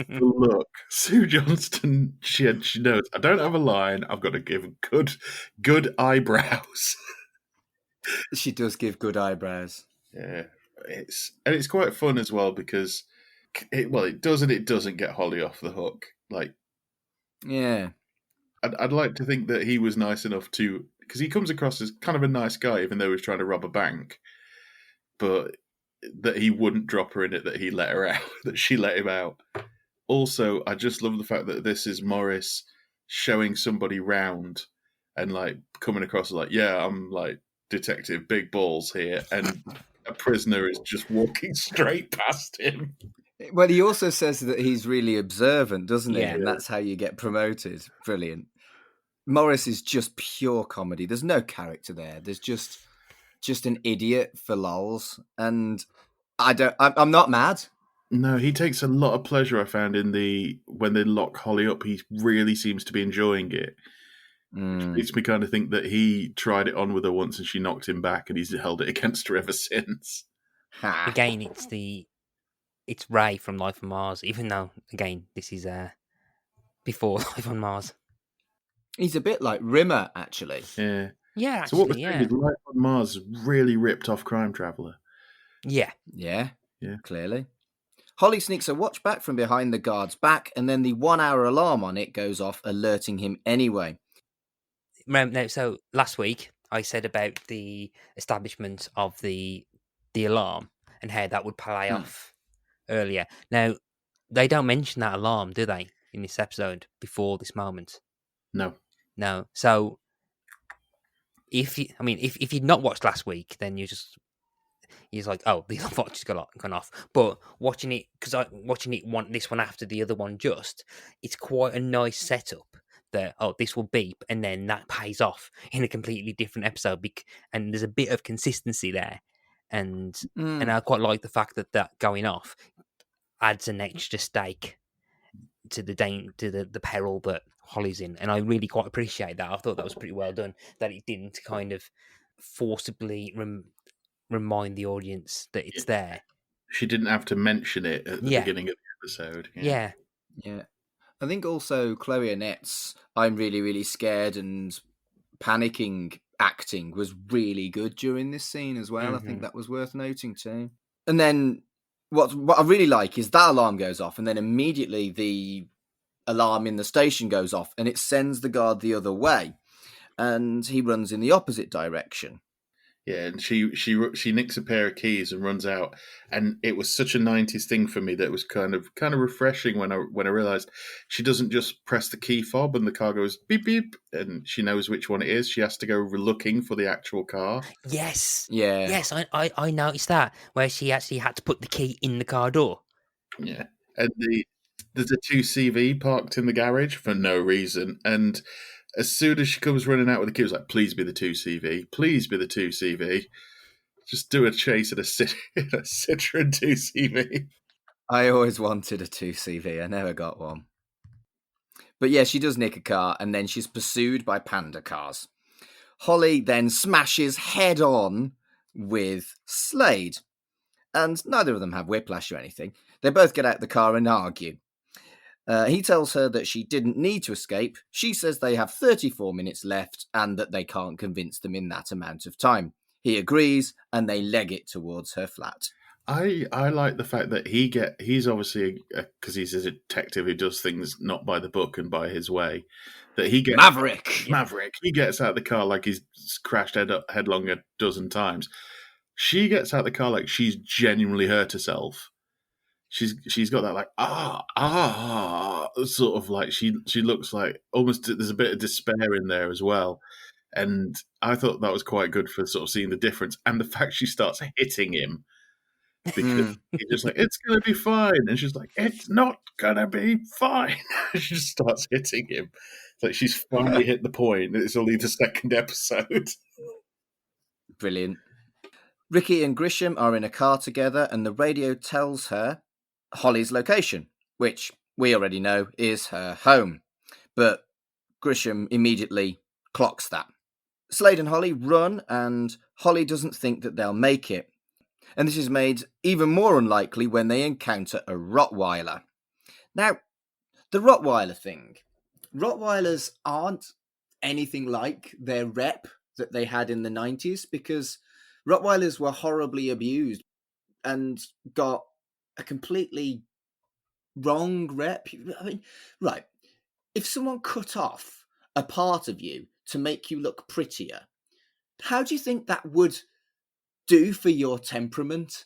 D: Look, Sue Johnston, she knows, I don't have a line, I've got to give good eyebrows.
B: She does give good eyebrows.
D: Yeah, it's quite fun as well because it does and it doesn't get Holly off the hook. Like,
B: yeah,
D: I'd like to think that he was nice enough to, because he comes across as kind of a nice guy, even though he was trying to rob a bank, but that he wouldn't drop her in it, that he let her out, that she let him out. Also, I just love the fact that this is Morris showing somebody round and like coming across as like, yeah, I'm like Detective Big Balls here, and a prisoner is just walking straight past him.
B: Well, he also says that he's really observant, doesn't he?
E: Yeah.
B: And that's how you get promoted. Brilliant. Morris is just pure comedy. There's no character there. There's just an idiot for lols. And I'm not mad.
D: No, he takes a lot of pleasure, I found, when they lock Holly up. He really seems to be enjoying it. Which makes me kind of think that he tried it on with her once and she knocked him back, and he's held it against her ever since.
E: Again, it's Ray from Life on Mars, even though, again, this is before Life on Mars.
B: He's a bit like Rimmer, actually.
D: Yeah.
E: Yeah, actually,
D: So what we're saying is Life on Mars really ripped off Crime Traveller.
E: Yeah.
B: Yeah, clearly. Holly sneaks a watch back from behind the guard's back, and then the 1 hour alarm on it goes off, alerting him anyway.
E: Now, so last week I said about the establishment of the alarm and how that would play off earlier. Now, they don't mention that alarm, do they, in this episode before this moment?
D: No.
E: So if you'd not watched last week, then you're like, oh, the alarm watch has gone off. But watching it, this one after the other one, it's quite a nice setup. That this will beep, and then that pays off in a completely different episode, and there's a bit of consistency there, and I quite like the fact that going off adds an extra stake to the peril that Holly's in, and I really quite appreciate that. I thought that was pretty well done, that it didn't kind of forcibly remind the audience that it's there.
D: She didn't have to mention it at the beginning of the episode.
B: Yeah. I think also Chloe Annett's I'm really, really scared and panicking acting was really good during this scene as well. I think that was worth noting too. And then what I really like is that alarm goes off, and then immediately the alarm in the station goes off, and it sends the guard the other way, and he runs in the opposite direction.
D: Yeah, and she nicks a pair of keys and runs out, and it was such a 90s thing for me that it was kind of refreshing when I realised she doesn't just press the key fob and the car goes beep beep and she knows which one it is. She has to go looking for the actual car.
E: Yes.
B: Yeah.
E: Yes, I noticed that, where she actually had to put the key in the car door.
D: Yeah, and there's a 2CV parked in the garage for no reason, and as soon as she comes running out with the key, it's like, please be the 2CV. Please be the 2CV. Just do a chase at a Citroen 2CV.
B: I always wanted a 2CV. I never got one. But yeah, she does nick a car, and then she's pursued by panda cars. Holly then smashes head on with Slade. And neither of them have whiplash or anything. They both get out the car and argue. He tells her that she didn't need to escape. She says they have 34 minutes left and that they can't convince them in that amount of time. He agrees, and they leg it towards her flat.
D: I like the fact that he's obviously, because he's a detective who does things not by the book and by his way, that he gets...
B: Maverick!
D: He gets out of the car like he's crashed headlong a dozen times. She gets out of the car like she's genuinely hurt herself. She's got that like sort of like she looks like almost there's a bit of despair in there as well, and I thought that was quite good for sort of seeing the difference and the fact she starts hitting him because he's just like, it's going to be fine. And she's like, it's not going to be fine. She just starts hitting him. It's like she's finally hit the point. It's only the second episode.
B: Brilliant. Ricky and Grisham are in a car together, and the radio tells her Holly's location, which we already know is her home. But Grisham immediately clocks that. Slade and Holly run, and Holly doesn't think that they'll make it. And this is made even more unlikely when they encounter a Rottweiler. Now, the Rottweiler thing. Rottweilers aren't anything like their rep that they had in the 90s, because Rottweilers were horribly abused and got a completely wrong rep. I mean, right, if someone cut off a part of you to make you look prettier, how do you think that would do for your temperament?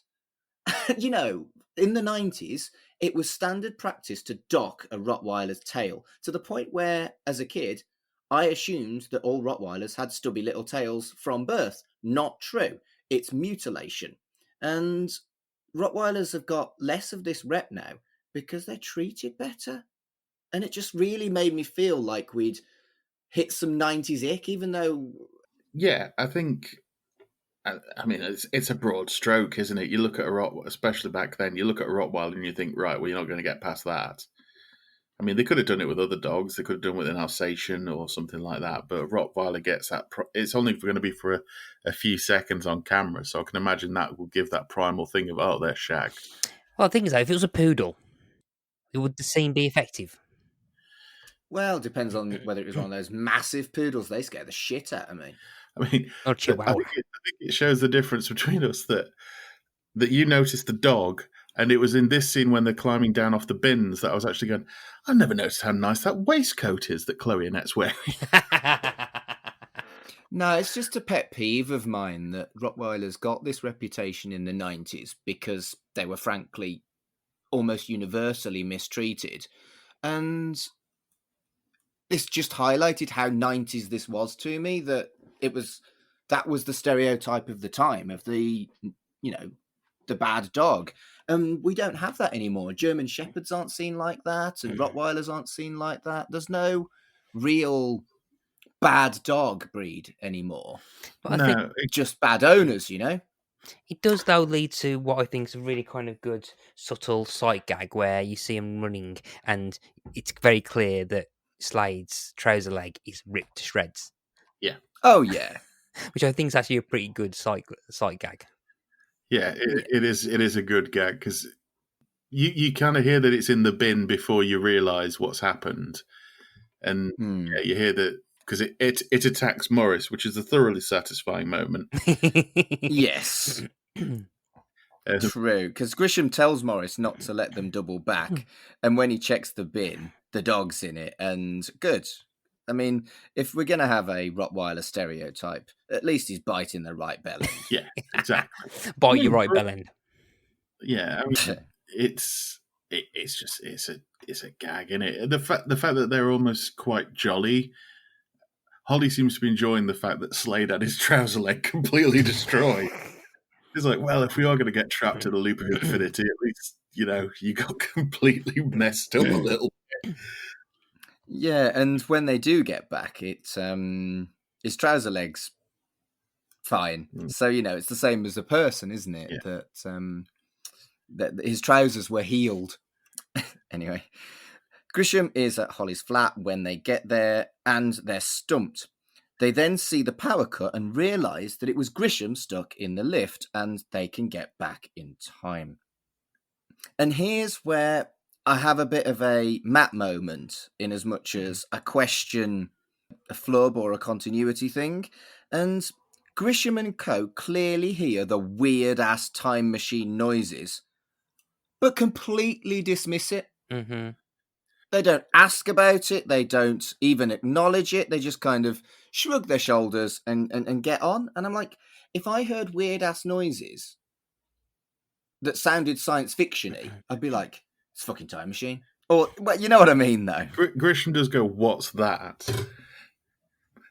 B: You know, in the 90s, it was standard practice to dock a Rottweiler's tail, to the point where, as a kid, I assumed that all Rottweilers had stubby little tails from birth. Not true. It's mutilation. And Rottweilers have got less of this rep now because they're treated better. And it just really made me feel like we'd hit some 90s ick, even though...
D: Yeah, I think... I mean, it's a broad stroke, isn't it? You look at a Rottweiler, especially back then, you look at a Rottweiler and you think, right, well, you're not going to get past that. I mean, they could have done it with other dogs. They could have done it with an Alsatian or something like that. But a Rottweiler gets that... It's only going to be for a few seconds on camera. So I can imagine that will give that primal thing of, oh, they're shagged.
E: Well, the thing is, though, if it was a poodle, would the scene be effective?
B: Well, depends on whether it was one of those massive poodles. They scare the shit out of me.
D: I mean,
E: Or Chihuahua.
D: I think it shows the difference between us that you noticed the dog, and it was in this scene when they're climbing down off the bins that I was actually going, I never noticed how nice that waistcoat is that Chloe Annett's wearing.
B: No, it's just a pet peeve of mine that Rottweilers got this reputation in the 90s because they were frankly almost universally mistreated. And this just highlighted how 90s this was to me, that that was the stereotype of the time of the, you know, the bad dog. We don't have that anymore. German Shepherds aren't seen like that, and Rottweilers aren't seen like that. There's no real bad dog breed anymore.
E: But I think
B: just bad owners, you know?
E: it does, though, lead to what I think is a really kind of good, subtle sight gag where you see him running and it's very clear that Slade's trouser leg is ripped to shreds.
D: Yeah.
B: Oh, yeah.
E: Which I think is actually a pretty good sight gag.
D: Yeah, it is a good gag because you kind of hear that it's in the bin before you realise what's happened. And yeah, you hear that because it attacks Morris, which is a thoroughly satisfying moment.
B: Yes. True, because Grisham tells Morris not to let them double back. And when he checks the bin, the dog's in it. And good. I mean, if we're going to have a Rottweiler stereotype, at least he's biting the right bell end.
D: Yeah, exactly.
E: Bite your right bell end.
D: Yeah, I mean, it's a gag, isn't it? The fact that they're almost quite jolly. Holly seems to be enjoying the fact that Slade had his trouser leg completely destroyed. He's like, well, if we are going to get trapped in a loop of infinity, at least, you know, you got completely messed up a little bit.
B: Yeah, and when they do get back, it's his trouser leg's fine. So, you know, it's the same as a person, isn't it? Yeah. That his trousers were healed. Anyway, Grisham is at Holly's flat when they get there, and they're stumped. They then see the power cut and realise that it was Grisham stuck in the lift, and they can get back in time. And here's where I have a bit of a Matt moment, in as much as I question a flub or a continuity thing. And Grisham and co clearly hear the weird-ass time machine noises, but completely dismiss it.
E: Mm-hmm.
B: They don't ask about it. They don't even acknowledge it. They just kind of shrug their shoulders and get on. And I'm like, if I heard weird-ass noises that sounded science fiction-y, I'd be like, it's a fucking time machine. Or, well, you know what I mean, though.
D: Grisham does go, what's that?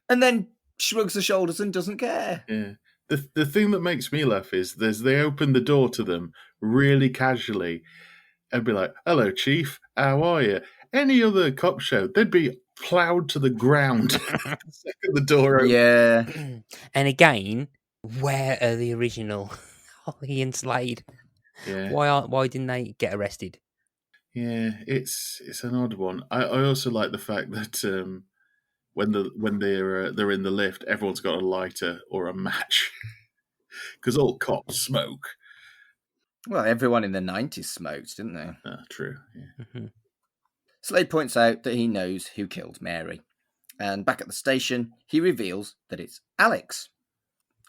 B: And then shrugs the shoulders and doesn't care.
D: Yeah. The thing that makes me laugh is they open the door to them really casually and be like, "Hello, Chief, how are you?" Any other cop show, they'd be ploughed to the ground the second the door opens.
B: Yeah.
E: And again, where are the original Holly and Slade?
D: Yeah.
E: Why didn't they get arrested?
D: Yeah, it's an odd one. I also like the fact that when they're in the lift, everyone's got a lighter or a match because all cops smoke.
B: Well, everyone in the 90s smoked, didn't they?
D: True. Yeah.
E: Mhm.
B: Slade points out that he knows who killed Mary. And back at the station, he reveals that it's Alex.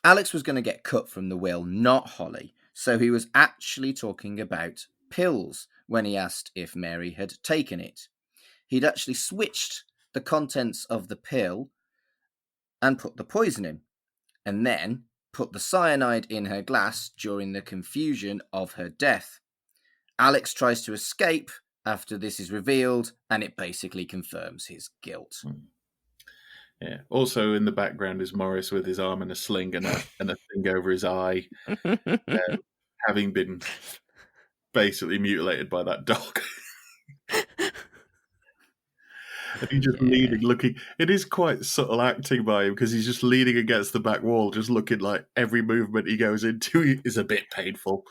B: Alex was going to get cut from the will, not Holly. So he was actually talking about pills when he asked if Mary had taken it. He'd actually switched the contents of the pill and put the poison in, and then put the cyanide in her glass during the confusion of her death. Alex tries to escape after this is revealed, and it basically confirms his guilt.
D: Yeah. Also in the background is Morris with his arm in a sling and a thing over his eye, having been basically mutilated by that dog. And he's just leaning, looking. It is quite subtle acting by him because he's just leaning against the back wall, just looking like every movement he goes into is a bit painful.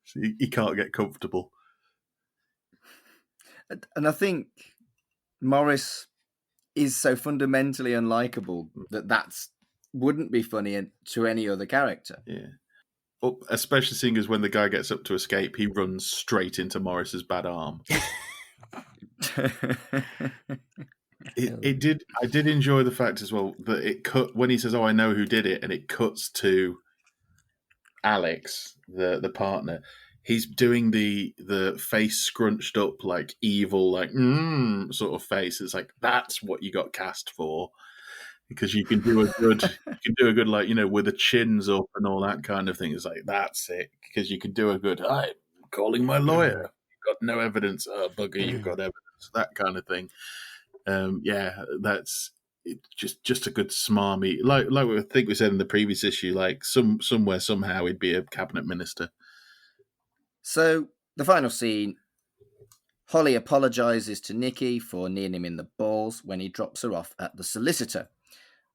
D: So he can't get comfortable.
B: And I think Morris is so fundamentally unlikable that wouldn't be funny to any other character.
D: Yeah. Well, especially seeing as when the guy gets up to escape, he runs straight into Morris's bad arm. I did enjoy the fact as well that it cut when he says, "Oh, I know who did it," and it cuts to Alex, the partner. He's doing the face scrunched up like evil, like sort of face. It's like that's what you got cast for, because you can do a good like, you know, with the chins up and all that kind of thing. It's like that's it, because you can do a good. I'm calling my lawyer. Got no evidence. Oh, bugger, you've got evidence. That kind of thing. Yeah, that's just a good smarmy. Like I think we said in the previous issue, like somewhere somehow he'd be a cabinet minister.
B: So the final scene, Holly apologises to Nikki for kneeing him in the balls when he drops her off at the solicitor.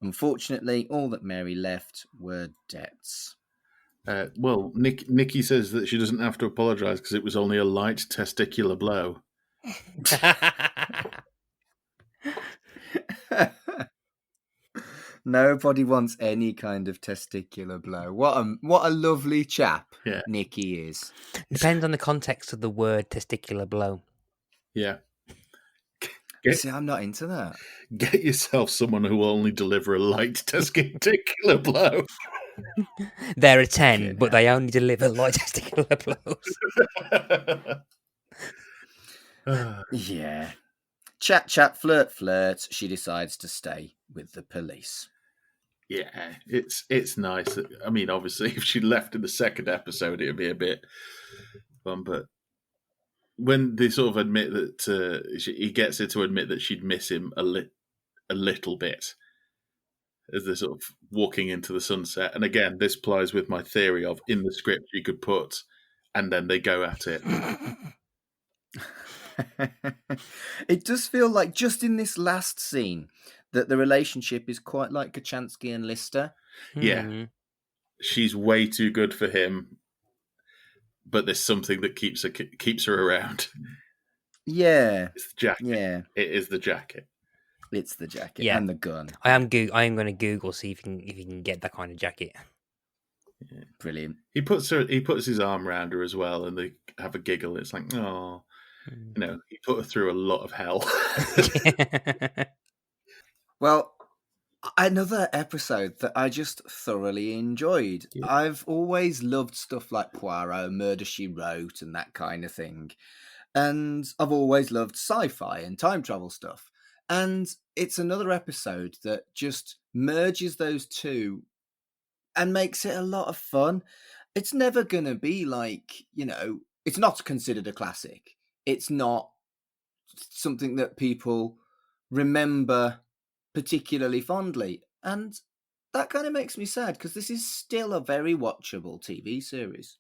B: Unfortunately, all that Mary left were debts.
D: Well, Nikki says that she doesn't have to apologise because it was only a light testicular blow.
B: Nobody wants any kind of testicular blow. What a lovely chap Nikki is.
E: Depends on the context of the word testicular blow.
D: Yeah.
B: See, I'm not into that.
D: Get yourself someone who will only deliver a light testicular blow.
E: They're a 10, but they only deliver light testicular blows.
B: Yeah. Chat, flirt. She decides to stay with the police.
D: Yeah, it's nice. I mean, obviously, if she left in the second episode, it'd be a bit fun. But when they sort of admit that he gets her to admit that she'd miss him a little bit as they're sort of walking into the sunset. And again, this plies with my theory of in the script you could put, and then they go at it.
B: It does feel like just in this last scene that the relationship is quite like Kochanski and Lister.
D: Yeah. She's way too good for him, but there's something that keeps her around.
B: Yeah.
D: It's the jacket.
B: Yeah.
D: It is the jacket.
B: It's the jacket
E: and
B: the gun.
E: I am going to Google see if you can get that kind of jacket.
B: Yeah. Brilliant.
D: He puts his arm around her as well, and they have a giggle. It's like, oh, you know, he put her through a lot of hell.
B: Well, another episode that I just thoroughly enjoyed. Yeah. I've always loved stuff like Poirot, Murder, She Wrote, and that kind of thing. And I've always loved sci-fi and time travel stuff. And it's another episode that just merges those two and makes it a lot of fun. It's never going to be like, you know, it's not considered a classic. It's not something that people remember particularly fondly. And that kind of makes me sad because this is still a very watchable TV series.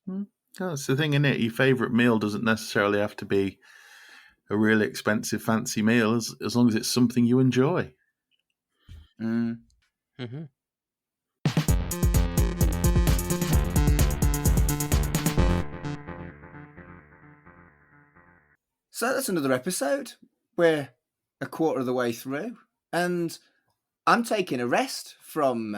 D: That's the thing, isn't it? Your favourite meal doesn't necessarily have to be a really expensive, fancy meal, as long as it's something you enjoy.
E: Mm-hmm.
B: So that's another episode. We're a quarter of the way through, and I'm taking a rest from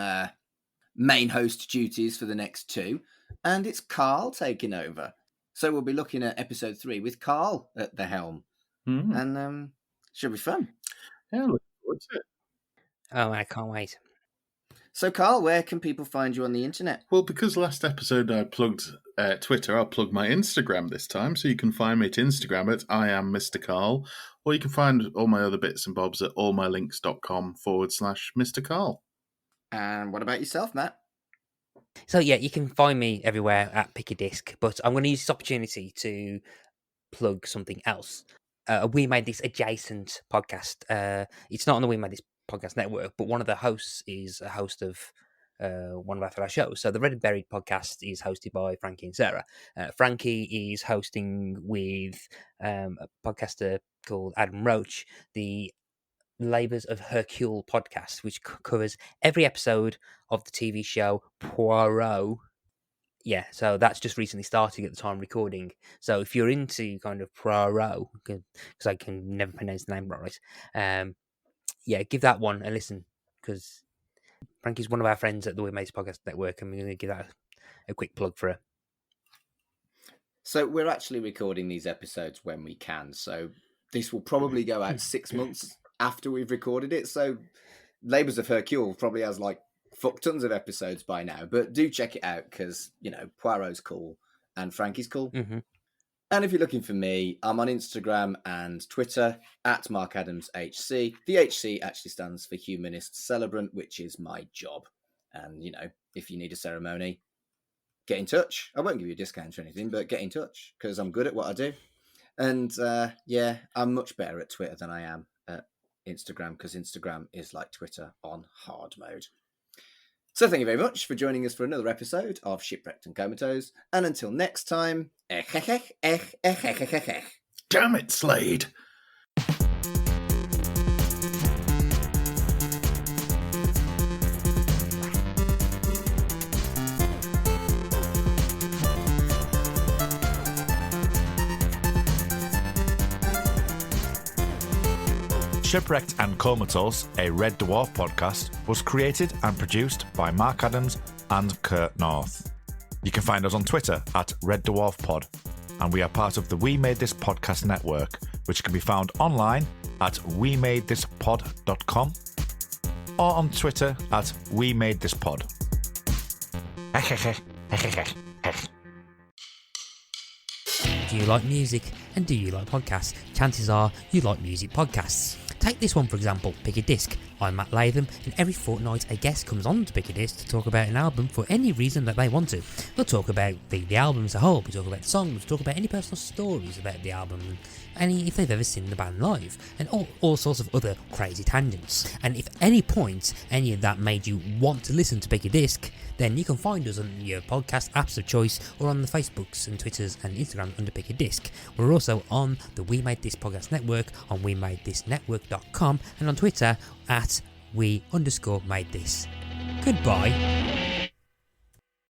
B: main host duties for the next 2, and it's Carl taking over. So we'll be looking at episode 3 with Carl at the helm, and should be fun.
D: Yeah, look forward to it.
E: Oh, I can't wait.
B: So, Carl, where can people find you on the internet?
D: Well, because last episode I plugged Twitter, I'll plug my Instagram this time. So you can find me at Instagram at I am Mr. Carl, or you can find all my other bits and bobs at allmylinks.com/Mr. Carl.
B: And what about yourself, Matt?
E: So yeah, you can find me everywhere at Pick a Disc, but I'm going to use this opportunity to plug something else. We Made This adjacent podcast. It's not on the We Made This podcast network, but one of the hosts is a host of one of our fellow shows. So the Red and Buried podcast is hosted by Frankie and Sarah. Frankie is hosting with a podcaster called Adam Roach, the Labours of Hercule podcast, which covers every episode of the TV show Poirot. Yeah, so that's just recently starting at the time of recording. So if you're into kind of Poirot, because I can never pronounce the name right, yeah, give that one a listen, because Frankie's one of our friends at the We Made This Podcast Network, and we're going to give that a quick plug for her.
B: So we're actually recording these episodes when we can, so this will probably go out 6 months after we've recorded it. So Labours of Hercule probably has like fuck tons of episodes by now, but do check it out because, you know, Poirot's cool and Frankie's cool.
E: Mm-hmm.
B: And if you're looking for me, I'm on Instagram and Twitter at MarkAdamsHC. The HC actually stands for Humanist Celebrant, which is my job. And, you know, if you need a ceremony, get in touch. I won't give you a discount or anything, but get in touch because I'm good at what I do. And, yeah, I'm much better at Twitter than I am at Instagram because Instagram is like Twitter on hard mode. So thank you very much for joining us for another episode of Shipwrecked and Comatose. And until next time,
D: Damn it, Slade!
F: Shipwrecked and Comatose, a Red Dwarf podcast, was created and produced by Mark Adams and Kurt North. You can find us on Twitter at Red Dwarf Pod, and we are part of the We Made This Podcast Network, which can be found online at wemadethispod.com or on Twitter at We Made This Pod.
E: Do you like music and do you like podcasts? Chances are you like music podcasts. Take this one for example, Pick a Disc. I'm Matt Latham, and every fortnight a guest comes on to Pick a Disc to talk about an album for any reason that they want to. We'll talk about the album as a whole, we talk about the songs, we talk about any personal stories about the album, and if they've ever seen the band live, and all sorts of other crazy tangents. And if at any point any of that made you want to listen to Pick a Disc, then you can find us on your podcast apps of choice or on the Facebooks and Twitters and Instagram under Pick a Disc. We're also on the We Made This Podcast Network on wemadethisnetwork.com and on Twitter at we_made this. Goodbye.